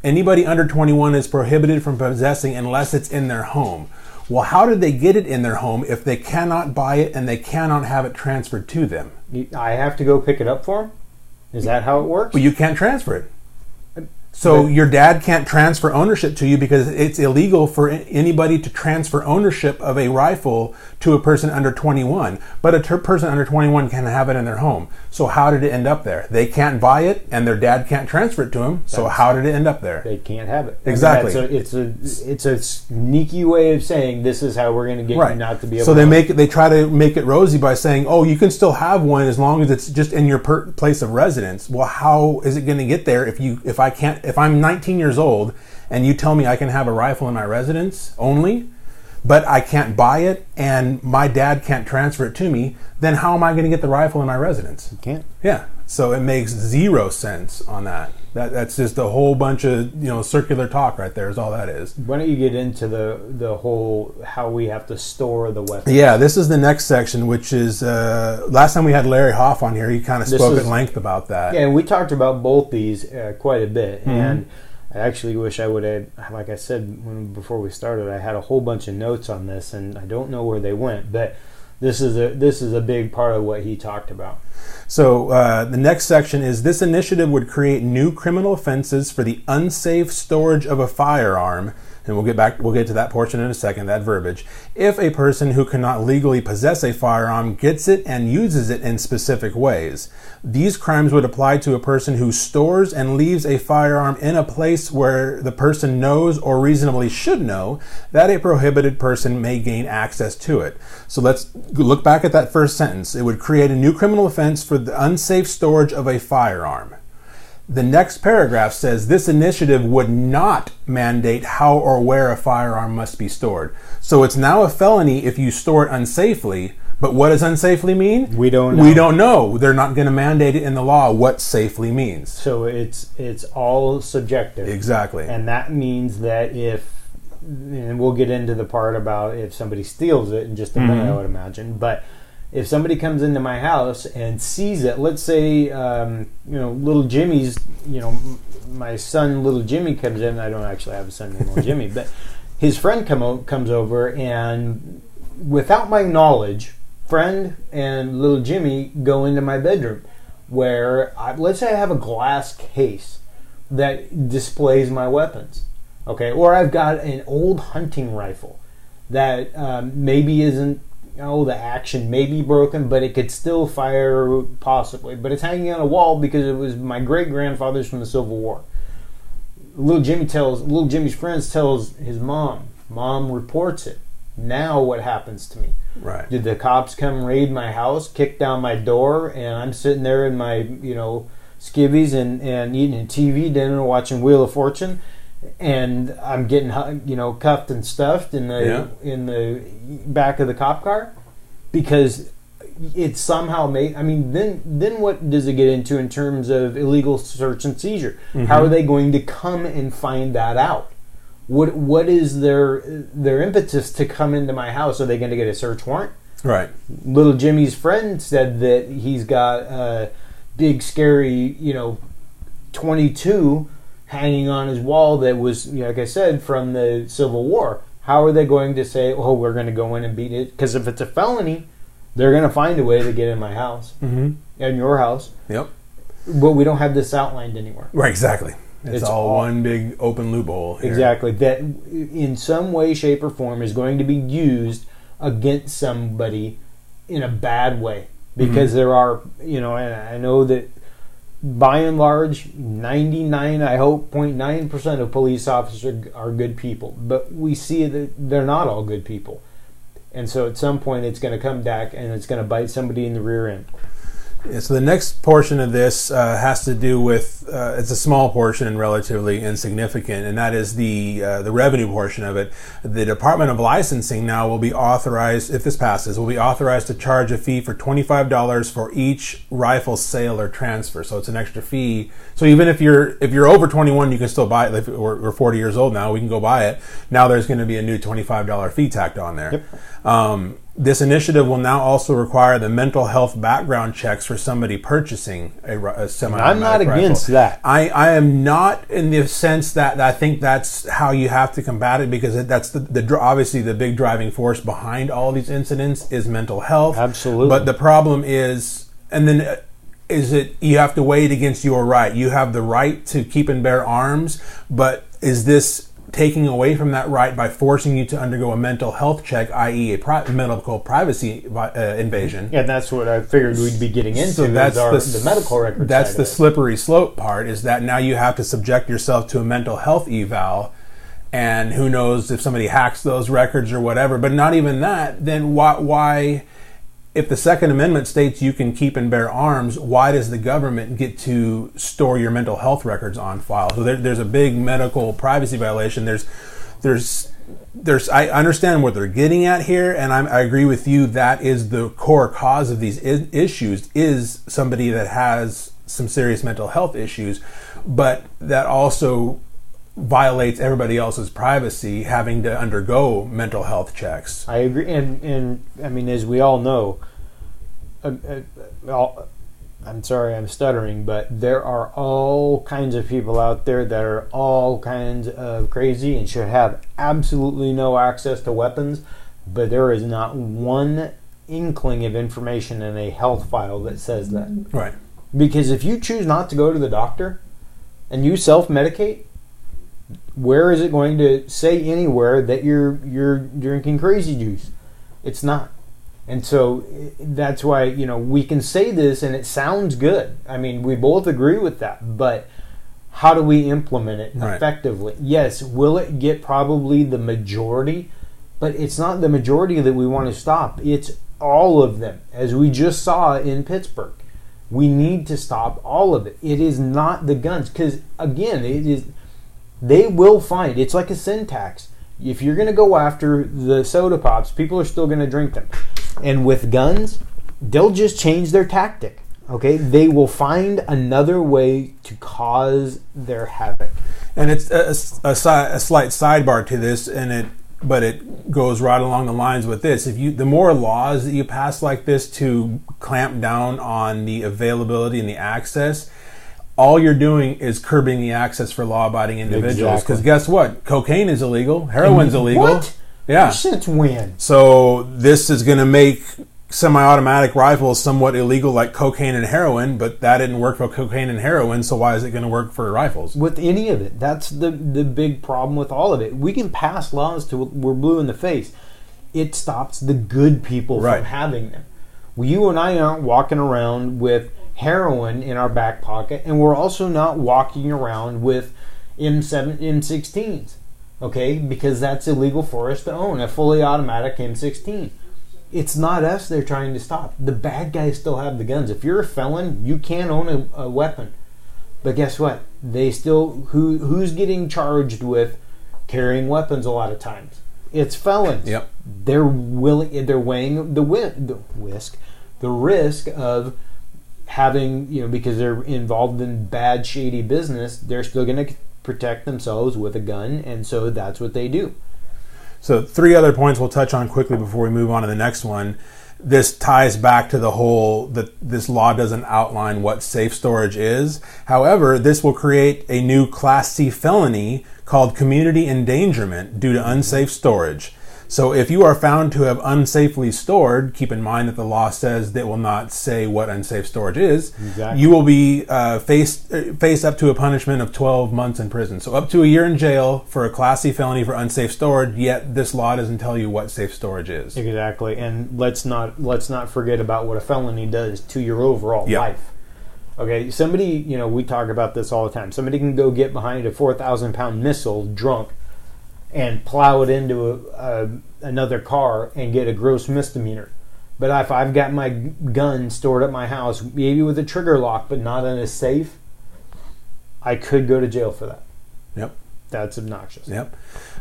anybody under 21 is prohibited from possessing unless it's in their home. Well, how did they get it in their home if they cannot buy it and they cannot have it transferred to them? I have to go pick it up for them? Is that how it works? But you can't transfer it. So your dad can't transfer ownership to you because it's illegal for anybody to transfer ownership of a rifle to a person under 21. But a person under 21 can have it in their home. So how did it end up there? They can't buy it, and their dad can't transfer it to them. So how did it end up there? They can't have it. Exactly. I mean, it's a sneaky way of saying this is how we're going to get you not to be able. So they try to make it rosy by saying, oh, you can still have one as long as it's just in your place of residence. Well, how is it going to get there if I'm 19 years old and you tell me I can have a rifle in my residence only, but I can't buy it and my dad can't transfer it to me, then how am I going to get the rifle in my residence? You can't. Yeah. So it makes zero sense on that. That's just a whole bunch of circular talk right there is all that is. Why don't you get into the whole how we have to store the weapons? Yeah, this is the next section, which is last time we had Larry Hoff on here. He kind of spoke at length about that. Yeah, and we talked about both these quite a bit. Mm-hmm. And I actually wish I would have, like I said before we started, I had a whole bunch of notes on this, and I don't know where they went, but this is a big part of what he talked about. So the next section is this initiative would create new criminal offenses for the unsafe storage of a firearm, and we'll get to that portion in a second, that verbiage, if a person who cannot legally possess a firearm gets it and uses it in specific ways. These crimes would apply to a person who stores and leaves a firearm in a place where the person knows or reasonably should know that a prohibited person may gain access to it. So let's look back at that first sentence. It would create a new criminal offense for the unsafe storage of a firearm. The next paragraph says this initiative would not mandate how or where a firearm must be stored. So it's now a felony if you store it unsafely, but what does unsafely mean? We don't know. We don't know. They're not going to mandate it in the law what safely means. So it's all subjective. Exactly. And that means that and we'll get into the part about if somebody steals it in just a minute, I would imagine, but if somebody comes into my house and sees it, let's say, little Jimmy's, my son, little Jimmy, comes in. I don't actually have a son named little Jimmy, but his friend comes over, and without my knowledge, friend and little Jimmy go into my bedroom, where let's say I have a glass case that displays my weapons, okay, or I've got an old hunting rifle that maybe isn't. The action may be broken, but it could still fire possibly. But it's hanging on a wall because it was my great-grandfather's from the Civil War. Little Jimmy's friends tells his mom. Mom reports it. Now what happens to me? Right. Did the cops come raid my house, kick down my door, and I'm sitting there in my, skivvies and eating a TV dinner, watching Wheel of Fortune, and I'm getting cuffed and stuffed in the back of the cop car because it's somehow made. I mean, then what does it get into in terms of illegal search and seizure? Mm-hmm. How are they going to come and find that out? What is their impetus to come into my house? Are they going to get a search warrant? Right. Little Jimmy's friend said that he's got a big scary 22 hanging on his wall that was, like I said, from the Civil War. How are they going to say, we're going to go in and beat it? Because if it's a felony, they're going to find a way to get in my house, in your house. Yep. But we don't have this outlined anywhere. Right, exactly. It's all one big open loophole here. Exactly. That in some way, shape, or form is going to be used against somebody in a bad way. Because there are, and I know that by and large, 99, I hope, 0.9% of police officers are good people. But we see that they're not all good people. And so at some point it's going to come back and it's going to bite somebody in the rear end. So the next portion of this has to do with it's a small portion and relatively insignificant, and that is the revenue portion of it. The Department of Licensing now will be authorized, if this passes, will be authorized to charge a fee for $25 for each rifle sale or transfer. So it's an extra fee. So even if you're over 21, you can still buy it. If we're 40 years old now, we can go buy it. Now there's going to be a new $25 fee tacked on there. Yep. This initiative will now also require the mental health background checks for somebody purchasing a semi-automatic I'm not against that. I am not, in the sense that I think that's how you have to combat it, because that's obviously the big driving force behind all these incidents is mental health. Absolutely. But the problem is, you have to weigh it against your right. You have the right to keep and bear arms, but is this taking away from that right by forcing you to undergo a mental health check, i.e. a medical privacy invasion? Yeah, that's what I figured we'd be getting into. So that's the medical record. That's the slippery slope part, is that now you have to subject yourself to a mental health eval, and who knows if somebody hacks those records or whatever. But not even that, then why if the Second Amendment states you can keep and bear arms, why does the government get to store your mental health records on file? So there's a big medical privacy violation. I understand what they're getting at here, and I agree with you. That is the core cause of these issues, is somebody that has some serious mental health issues, but that also violates everybody else's privacy, having to undergo mental health checks. I agree, and I mean, as we all know, I'm sorry, I'm stuttering, but there are all kinds of people out there that are all kinds of crazy and should have absolutely no access to weapons, but there is not one inkling of information in a health file that says that. Right. Because if you choose not to go to the doctor and you self-medicate, where is it going to say anywhere that you're drinking crazy juice? It's not. And so that's why, we can say this and it sounds good. I mean, we both agree with that, but how do we implement it effectively? Right. Yes, will it get probably the majority? But it's not the majority that we want to stop. It's all of them, as we just saw in Pittsburgh. We need to stop all of it. It is not the guns, because again, they will find, it's like a sin tax. If you're going to go after the soda pops, people are still going to drink them. And with guns, they'll just change their tactic. Okay, they will find another way to cause their havoc. And it's a slight sidebar to this, but it goes right along the lines with this. The more laws that you pass like this to clamp down on the availability and the access, all you're doing is curbing the access for law-abiding individuals. Because guess what? Cocaine is illegal. Heroin's illegal. What? Yeah. Since when? So this is going to make semi-automatic rifles somewhat illegal, like cocaine and heroin, but that didn't work for cocaine and heroin, so why is it going to work for rifles? With any of it. That's the big problem with all of it. We can pass laws till we're blue in the face. It stops the good people from having them. Well, you and I aren't walking around with heroin in our back pocket, and we're also not walking around with M16s, okay? Because that's illegal for us to own, a fully automatic M16. It's not us they're trying to stop. The bad guys still have the guns. If you're a felon, you can't own a weapon. But guess what? They still, who's getting charged with carrying weapons a lot of times? It's felons. Yep. They're weighing the risk of having, because they're involved in bad, shady business, they're still going to protect themselves with a gun, and so that's what they do. So 3 other points we'll touch on quickly before we move on to the next one. This ties back to the whole that this law doesn't outline what safe storage is. However, this will create a new Class C felony called community endangerment due to unsafe storage. So if you are found to have unsafely stored, keep in mind that the law says that will not say what unsafe storage is. Exactly. You will be face up to a punishment of 12 months in prison. So up to a year in jail for a Class C felony for unsafe storage, yet this law doesn't tell you what safe storage is. Exactly. And let's not forget about what a felony does to your overall life. Okay, somebody, we talk about this all the time. Somebody can go get behind a 4,000-pound missile drunk and plow it into another car and get a gross misdemeanor. But if I've got my gun stored at my house, maybe with a trigger lock, but not in a safe, I could go to jail for that. Yep. That's obnoxious. Yep.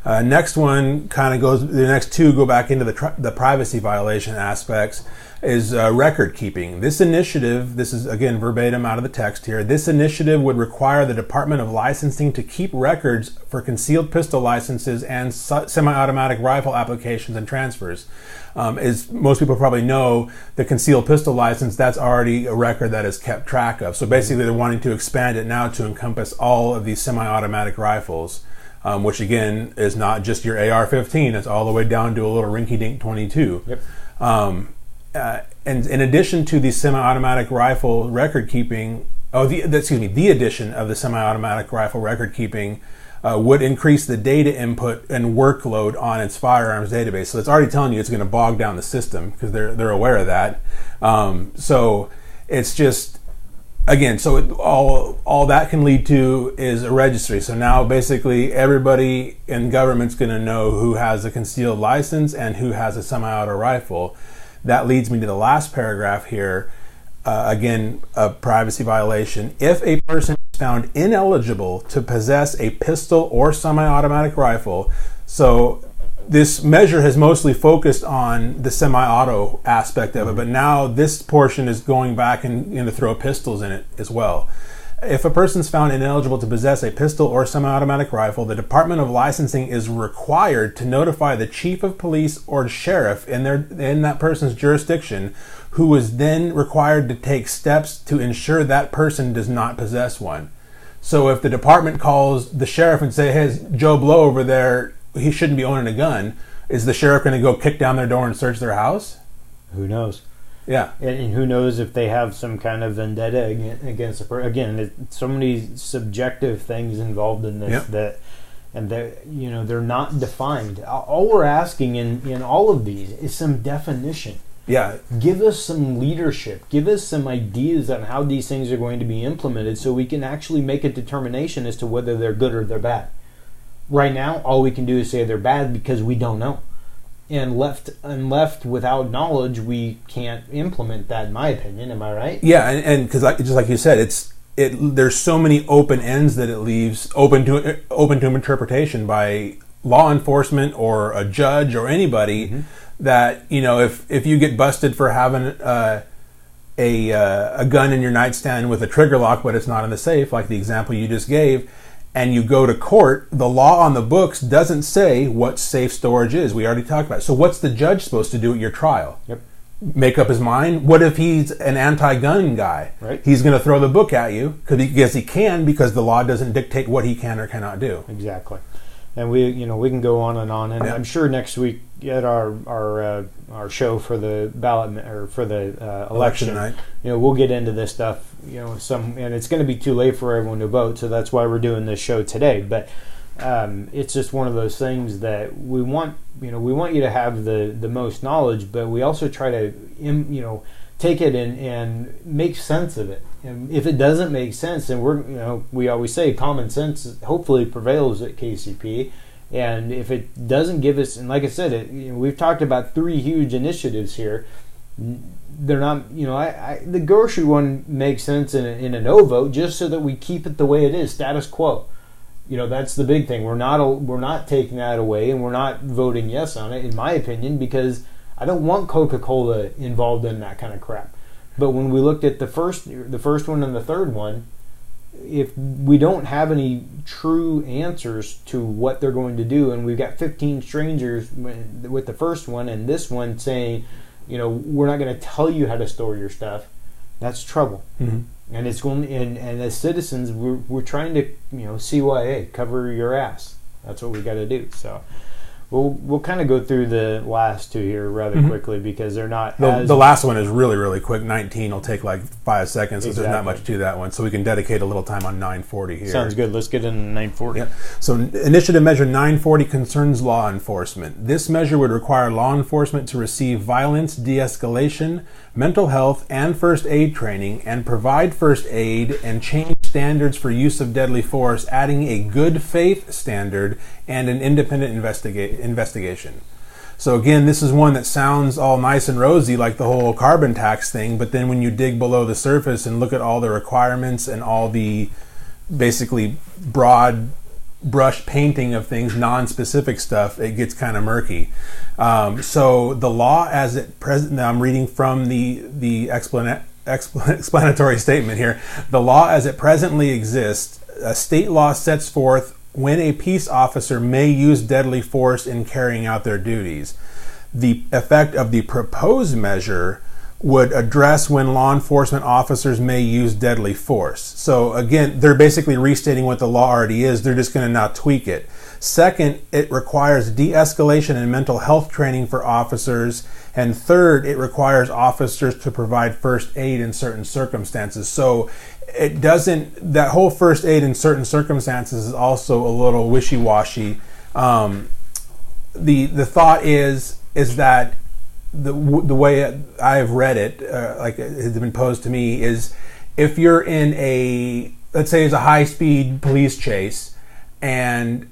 Next one kind of goes, the next two go back into the privacy violation aspects, is record keeping. This initiative, this is again verbatim out of the text here, this initiative would require the Department of Licensing to keep records for concealed pistol licenses and semi-automatic rifle applications and transfers. As most people probably know, the concealed pistol license, that's already a record that is kept track of. So basically they're wanting to expand it now to encompass all of these semi-automatic rifles, which again is not just your AR-15, it's all the way down to a little rinky-dink 22. Yep. And in addition to the semi-automatic rifle record keeping, the addition of the semi-automatic rifle record keeping would increase the data input and workload on its firearms database. So it's already telling you it's going to bog down the system because they're aware of that. So it's just, again, so all that can lead to is a registry. So now basically everybody in government's going to know who has a concealed license and who has a semi-auto rifle. That leads me to the last paragraph here. Again, a privacy violation. If a person is found ineligible to possess a pistol or semi-automatic rifle, so this measure has mostly focused on the semi-auto aspect of it, but now this portion is going back and to throw pistols in it as well. If a person is found ineligible to possess a pistol or semi-automatic rifle, the Department of Licensing is required to notify the chief of police or sheriff in that person's jurisdiction, who is then required to take steps to ensure that person does not possess one. So if the department calls the sheriff and say, "Hey, Joe Blow over there, he shouldn't be owning a gun," is the sheriff going to go kick down their door and search their house? Who knows? Yeah. And who knows if they have some kind of vendetta against a person. Again, so many subjective things involved in this they're not defined. All we're asking in all of these is some definition. Yeah. Give us some leadership. Give us some ideas on how these things are going to be implemented so we can actually make a determination as to whether they're good or they're bad. Right now, all we can do is say they're bad because we don't know. And left without knowledge, we can't implement that, in my opinion. Am I right? Yeah, and because just like you said, there's so many open ends that it leaves open to interpretation by law enforcement or a judge or anybody. Mm-hmm. That if you get busted for having a gun in your nightstand with a trigger lock, but it's not in the safe, like the example you just gave, and you go to court, the law on the books doesn't say what safe storage is. We already talked about it. So what's the judge supposed to do at your trial? Yep. Make up his mind? What if he's an anti-gun guy? Right. He's going to throw the book at you because he can, because the law doesn't dictate what he can or cannot do. Exactly. And we can go on, and yeah. I'm sure next week at our show for the ballot or for the election night, we'll get into this stuff. And it's going to be too late for everyone to vote, so that's why we're doing this show today. But it's just one of those things that we want. We want you to have the most knowledge, but we also try to take it and make sense of it. And if it doesn't make sense, then we always say common sense hopefully prevails at KCP. And if it doesn't give us, and like I said, we've talked about 3 huge initiatives here. They're not, the grocery one makes sense in a no vote, just so that we keep it the way it is, status quo. That's the big thing. We're not taking that away, and we're not voting yes on it, in my opinion, because I don't want Coca-Cola involved in that kind of crap. But when we looked at the first one and the third one, if we don't have any true answers to what they're going to do, and we've got 15 strangers with the first one and this one saying, we're not going to tell you how to store your stuff, that's trouble. Mm-hmm. And it's going. And as citizens, we're trying to CYA, cover your ass. That's what we got to do. So. We'll kind of go through the last 2 here rather quickly, because they're not. The last one is really, really quick. 19 will take like 5 seconds, so there's not much to that one. So we can dedicate a little time on 940 here. Sounds good. Let's get into 940. Yep. So Initiative Measure 940 concerns law enforcement. This measure would require law enforcement to receive violence de-escalation, mental health, and first aid training, and provide first aid and change standards for use of deadly force, adding a good faith standard and an independent investigation. So again, this is one that sounds all nice and rosy, like the whole carbon tax thing, but then when you dig below the surface and look at all the requirements and all the basically broad brush painting of things, non-specific stuff, it gets kind of murky. So the law as it present, now I'm reading from the explanatory statement here. The law as it presently exists, a state law sets forth when a peace officer may use deadly force in carrying out their duties. The effect of the proposed measure would address when law enforcement officers may use deadly force. So again, they're basically restating what the law already is. They're just going to now tweak it. Second, it requires de-escalation and mental health training for officers. And third, it requires officers to provide first aid in certain circumstances. So it doesn't, that whole first aid in certain circumstances is also a little wishy-washy. The thought is that the way I've read it, like it has been posed to me, is if you're in let's say it's a high-speed police chase and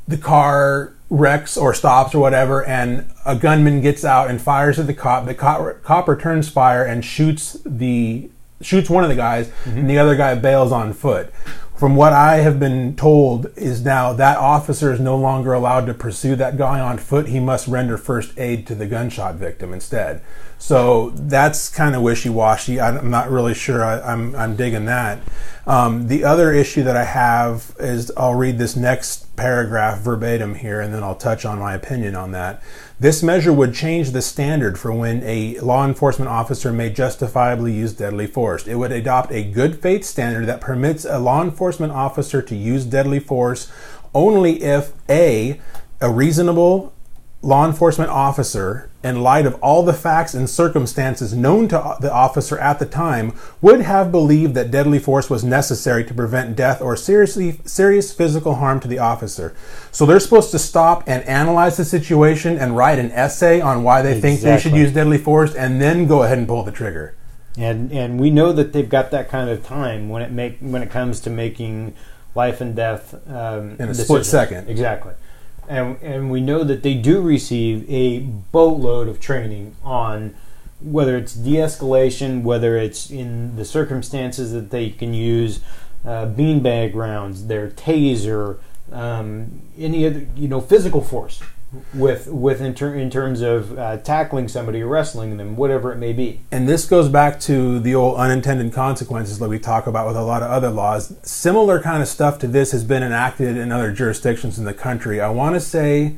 the car wrecks or stops or whatever, and a gunman gets out and fires at the cop returns fire and shoots one of the guys, and the other guy bails on foot. From what I have been told is now that officer is no longer allowed to pursue that guy on foot. He must render first aid to the gunshot victim instead. So that's kind of wishy-washy. I'm not really sure I'm digging that. The other issue that I have is, I'll read this next paragraph verbatim here, and then I'll touch on my opinion on that. This measure would change the standard for when a law enforcement officer may justifiably use deadly force. It would adopt a good faith standard that permits a law enforcement officer to use deadly force only if a reasonable law enforcement officer, in light of all the facts and circumstances known to the officer at the time, would have believed that deadly force was necessary to prevent death or serious physical harm to the officer. So they're supposed to stop and analyze the situation and write an essay on why they think they should use deadly force, and then go ahead and pull the trigger. And we know that they've got that kind of time when it comes to making life and death in a split second. Exactly. And we know that they do receive a boatload of training on whether it's de-escalation, whether it's in the circumstances that they can use beanbag rounds, their taser, any other physical force in terms of tackling somebody, wrestling them, whatever it may be. And this goes back to the old unintended consequences that we talk about with a lot of other laws. Similar kind of stuff to this has been enacted in other jurisdictions in the country. I want to say,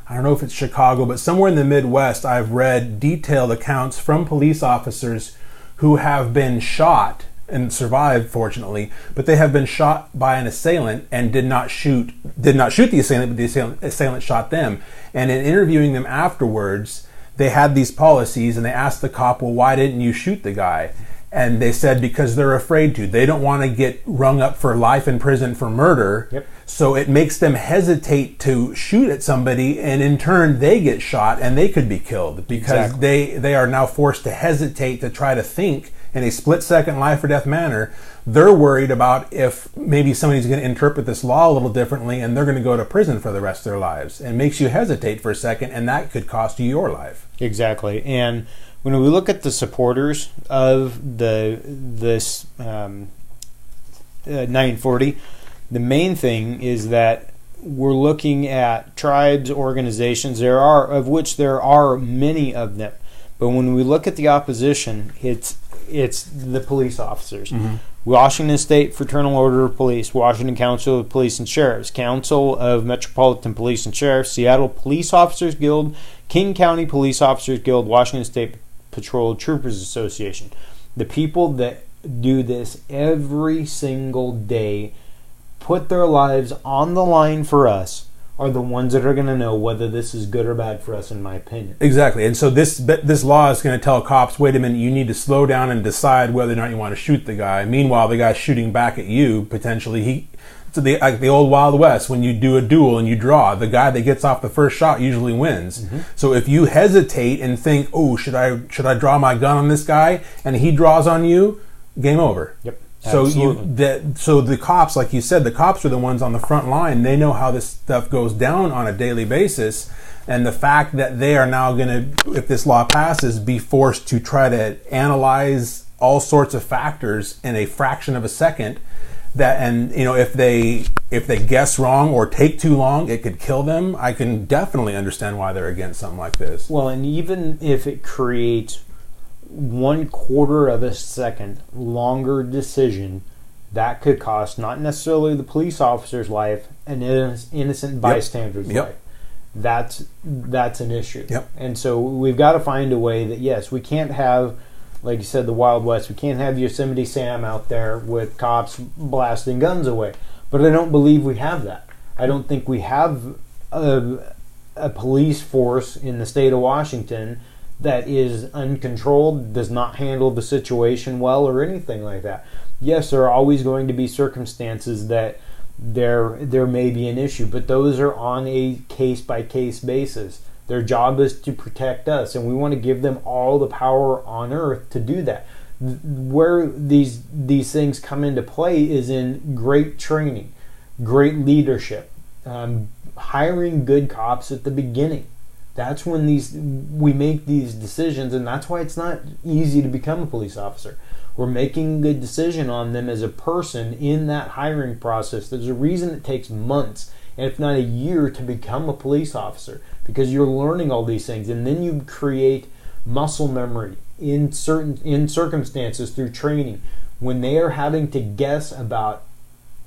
I don't know if it's Chicago, but somewhere in the Midwest, I've read detailed accounts from police officers who have been shot and survived, fortunately, but they have been shot by an assailant and did not shoot the assailant, but the assailant shot them. And in interviewing them afterwards, they had these policies, and they asked the cop, well, why didn't you shoot the guy? And they said because they're afraid to. They don't want to get rung up for life in prison for murder. Yep. So it makes them hesitate to shoot at somebody, and in turn they get shot and they could be killed because they are now forced to hesitate to try to think in a split-second life or death manner. They're worried about if maybe somebody's going to interpret this law a little differently and they're going to go to prison for the rest of their lives. And makes you hesitate for a second, and that could cost you your life. Exactly. And when we look at the supporters of this 940, the main thing is that we're looking at tribes, organizations, there are many of them. But when we look at the opposition, it's the police officers. Mm-hmm. Washington State Fraternal Order of Police, Washington Council of Police and Sheriffs, Council of Metropolitan Police and Sheriffs, Seattle Police Officers Guild, King County Police Officers Guild, Washington State Patrol Troopers Association. The people that do this every single day, put their lives on the line for us, are the ones that are going to know whether this is good or bad for us, in my opinion. Exactly. And so this law is going to tell cops, wait a minute, you need to slow down and decide whether or not you want to shoot the guy. Meanwhile, the guy's shooting back at you, potentially. Like the old Wild West, when you do a duel and you draw, the guy that gets off the first shot usually wins. Mm-hmm. So if you hesitate and think, oh, should I draw my gun on this guy, and he draws on you, game over. Yep. So the cops, like you said, the cops are the ones on the front line. They know how this stuff goes down on a daily basis. And the fact that they are now going to, if this law passes, be forced to try to analyze all sorts of factors in a fraction of a second, if they guess wrong or take too long, it could kill them. I can definitely understand why they're against something like this. Well, and even if it creates 1/4 of a second longer decision, that could cost not necessarily the police officer's life, an innocent bystander's life. That's an issue. Yep. And so we've got to find a way that, yes, we can't have, like you said, the Wild West. We can't have Yosemite Sam out there with cops blasting guns away. But I don't believe we have that. I don't think we have a police force in the state of Washington that is uncontrolled, does not handle the situation well, or anything like that. Yes, there are always going to be circumstances that there may be an issue, but those are on a case-by-case basis. Their job is to protect us, and we want to give them all the power on earth to do that. Where these things come into play is in great training, great leadership, hiring good cops at the beginning. That's when we make these decisions, and that's why it's not easy to become a police officer. We're making a good decision on them as a person in that hiring process. There's a reason it takes months, and if not a year, to become a police officer, because you're learning all these things, and then you create muscle memory in circumstances through training. When they are having to guess about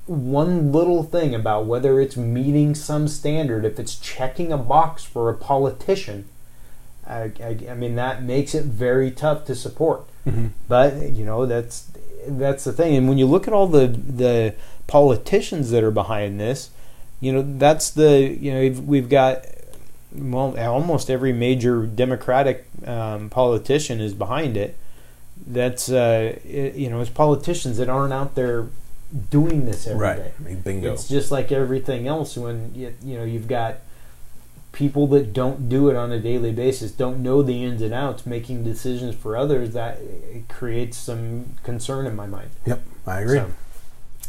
one little thing, about whether it's meeting some standard, if it's checking a box for a politician, I mean, that makes it very tough to support. Mm-hmm. But that's the thing. And when you look at all the politicians that are behind this, we've got, well, almost every major Democratic politician is behind it. That's it's politicians that aren't out there doing this every day. Bingo. It's just like everything else. When you've got people that don't do it on a daily basis, don't know the ins and outs, making decisions for others, that it creates some concern in my mind. Yep, I agree.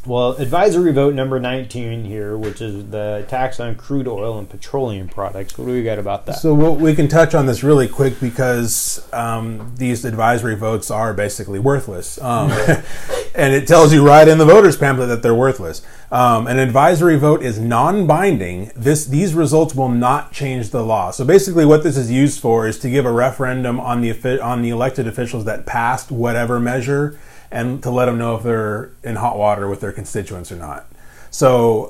Well, advisory vote number 19 here, which is the tax on crude oil and petroleum products. What do we got about that? So we can touch on this really quick because these advisory votes are basically worthless. And it tells you right in the voters pamphlet that they're worthless. An advisory vote is non-binding. These results will not change the law. So basically what this is used for is to give a referendum on the elected officials that passed whatever measure, and to let them know if they're in hot water with their constituents or not. So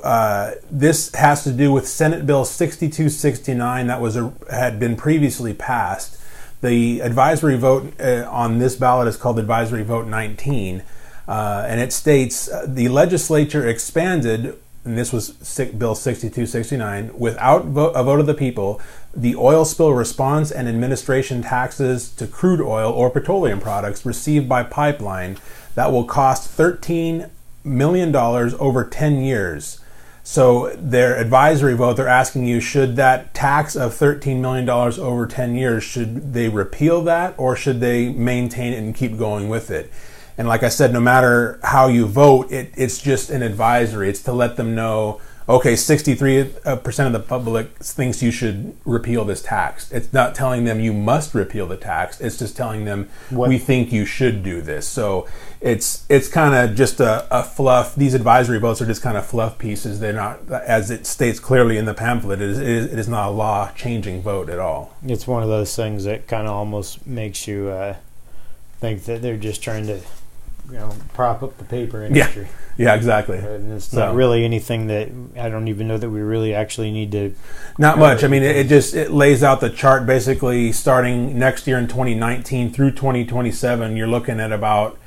this has to do with Senate Bill 6269 that had been previously passed. The advisory vote on this ballot is called Advisory Vote 19, and it states the legislature expanded, and this was Bill 6269, without a vote of the people, the oil spill response and administration taxes to crude oil or petroleum products received by pipeline that will cost $13 million over 10 years. So their advisory vote, they're asking you, should that tax of $13 million over 10 years, should they repeal that, or should they maintain it and keep going with it? And like I said, no matter how you vote, it's just an advisory. It's to let them know, okay, 63% of the public thinks you should repeal this tax. It's not telling them you must repeal the tax. It's just telling them we think you should do this. So it's kind of just a fluff. These advisory votes are just kind of fluff pieces. They're not, as it states clearly in the pamphlet, it is not a law-changing vote at all. It's one of those things that kind of almost makes you think that they're just trying to prop up the paper industry. Yeah, exactly. And it's not really anything that I don't even know that we really actually need to. Not much. I mean, it lays out the chart basically starting next year in 2019 through 2027. You're looking at about,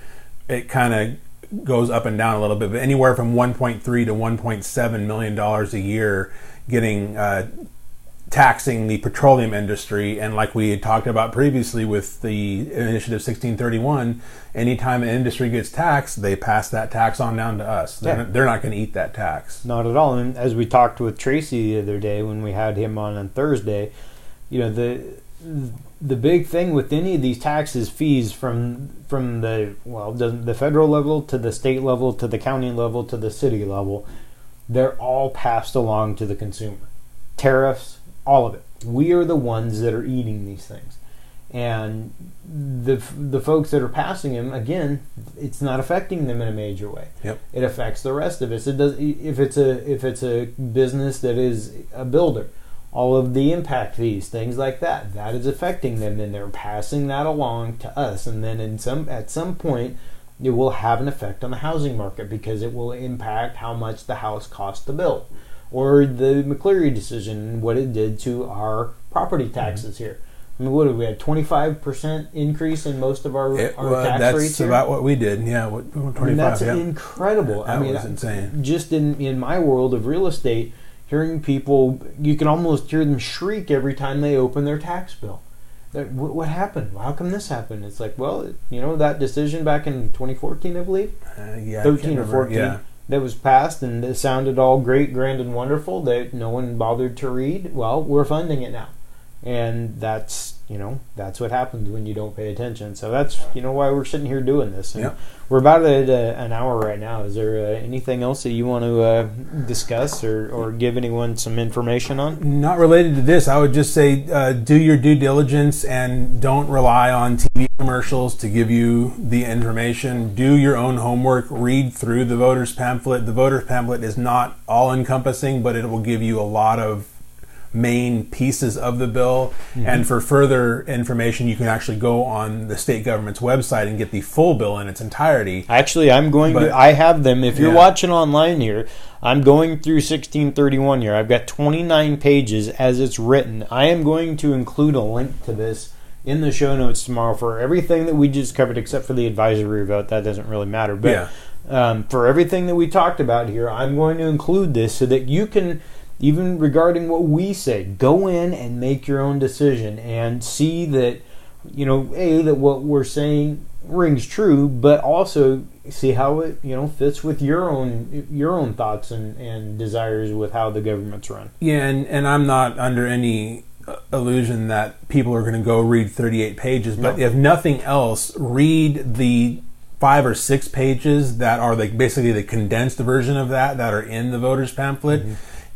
it kind of goes up and down a little bit, but anywhere from $1.3 to $1.7 million a year getting taxing the petroleum industry. And like we had talked about previously with the Initiative 1631, anytime an industry gets taxed, they pass that tax on down to us. They're not going to eat that tax. Not at all. And as we talked with Tracy the other day when we had him on Thursday, the big thing with any of these taxes, fees from the federal level to the state level to the county level to the city level, they're all passed along to the consumer. Tariffs, all of it. we are the ones that are eating these things. And the folks that are passing them, again, it's not affecting them in a major way. Yep. It affects the rest of us. It does if it's a business that is a builder, all of the impact fees, things like that, that is affecting them, and they're passing that along to us. And then at some point, it will have an effect on the housing market because it will impact how much the house costs to build, or the McCleary decision, what it did to our property taxes here. I mean, what have we had? 25% increase in most of our tax rates here? That's about what we did. Yeah, 25. I mean, that's incredible. That was insane. Just in my world of real estate, hearing people, you can almost hear them shriek every time they open their tax bill. What happened? How come this happened? It's like, well, that decision back in 2014, I believe? 13 or 14. That was passed, and it sounded all great, grand, and wonderful that no one bothered to read. Well, we're funding it now. And that's what happens when you don't pay attention. So that's why we're sitting here doing this. And we're about at an hour right now. Is there anything else that you want to discuss or give anyone some information on? Not related to this. I would just say do your due diligence and don't rely on TV commercials to give you the information. Do your own homework. Read through the voters pamphlet. The voters pamphlet is not all encompassing, but it will give you a lot of main pieces of the bill. Mm-hmm. And for further information, you can actually go on the state government's website and get the full bill in its entirety. Actually, I have them. If you're watching online here, I'm going through 1631 here. I've got 29 pages as it's written. I am going to include a link to this in the show notes tomorrow for everything that we just covered, except for the advisory vote. That doesn't really matter. But for everything that we talked about here, I'm going to include this so that you can, even regarding what we say, go in and make your own decision and see that, that what we're saying rings true, but also see how it, fits with your own thoughts and desires with how the government's run. Yeah, and I'm not under any illusion that people are going to go read 38 pages, but if nothing else, read the 5 or 6 pages that are basically the condensed version of that are in the voters pamphlet. Mm-hmm.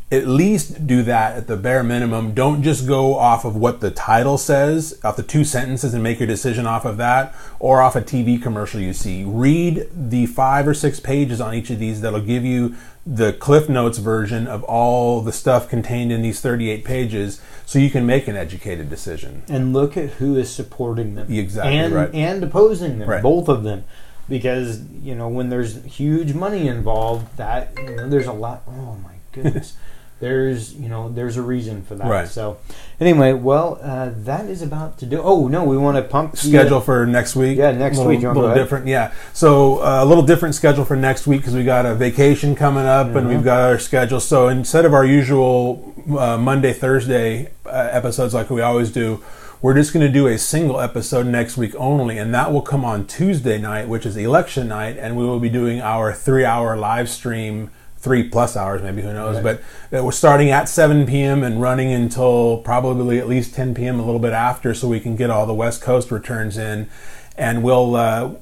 At least do that at the bare minimum. Don't just go off of what the title says, off the 2 sentences, and make your decision off of that, or off a TV commercial you see. Read the 5 or 6 pages on each of these that'll give you the Cliff Notes version of all the stuff contained in these 38 pages, so you can make an educated decision. And look at who is supporting them. Exactly right. And opposing them, right. Both of them. Because, when there's huge money involved, that, there's a lot, oh my goodness. There's a reason for that. Right. So, anyway, that is about to do. Oh no, we want to pump schedule for next week. Yeah, next week. A little different. Yeah, so a little different schedule for next week because we got a vacation coming up, and we've got our schedule. So instead of our usual Monday, Thursday episodes like we always do, we're just going to do a single episode next week only, and that will come on Tuesday night, which is election night, and we will be doing our 3-hour live stream. 3+ hours, maybe, who knows, right. But we're starting at 7 p.m. and running until probably at least 10 p.m. a little bit after, so we can get all the West Coast returns in, and we'll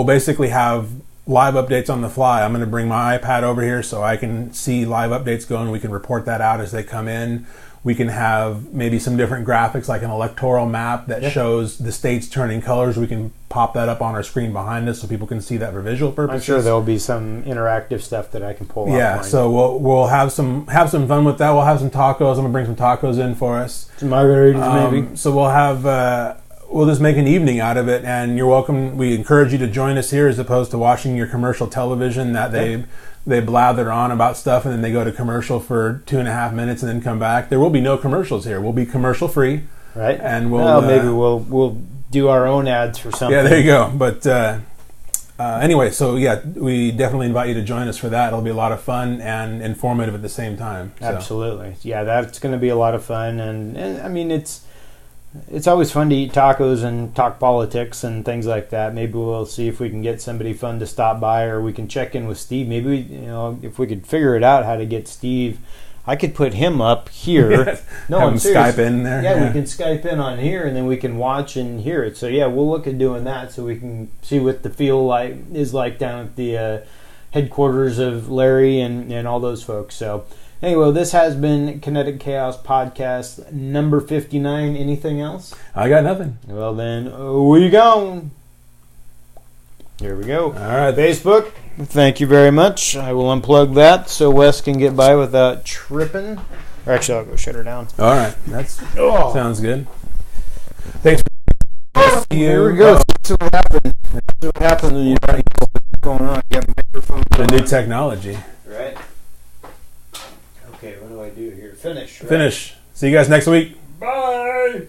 basically have live updates on the fly. I'm going to bring my iPad over here so I can see live updates going. We can report that out as they come in. We can have maybe some different graphics, like an electoral map that shows the states turning colors. We can pop that up on our screen behind us so people can see that for visual purposes. I'm sure there'll be some interactive stuff that I can pull up. Yeah, so we'll have some fun with that. We'll have some tacos. I'm gonna bring some tacos in for us. Some margaritas, maybe. So we'll have. We'll just make an evening out of it, and you're welcome. We encourage you to join us here as opposed to watching your commercial television that they blather on about stuff and then they go to commercial for 2.5 minutes and then come back. There will be no commercials here. We'll be commercial free, right? And maybe we'll do our own ads for something. Yeah, there you go. But anyway, so we definitely invite you to join us for that. It'll be a lot of fun and informative at the same time. So. Absolutely, yeah, that's going to be a lot of fun, and I mean it's always fun to eat tacos and talk politics and things like that. Maybe we'll see if we can get somebody fun to stop by, or we can check in with Steve. Maybe if we could figure it out how to get Steve, I could put him up here. No, I'm serious. Skype in there. Yeah, we can Skype in on here, and then we can watch and hear it. So we'll look at doing that so we can see what the feel is like down at the headquarters of Larry and all those folks. So. Anyway, this has been Kinetic Chaos Podcast number 59. Anything else? I got nothing. Well, then, we gone. Here we go. All right. Facebook, thank you very much. I will unplug that so Wes can get by without tripping. Or actually, I'll go shut her down. All right. Sounds good. Thanks. Here we go. See what happened. See what happened when you know what's going on. You have a microphone. The new technology. Right. Okay, what do I do here? Finish. Right? Finish. See you guys next week. Bye.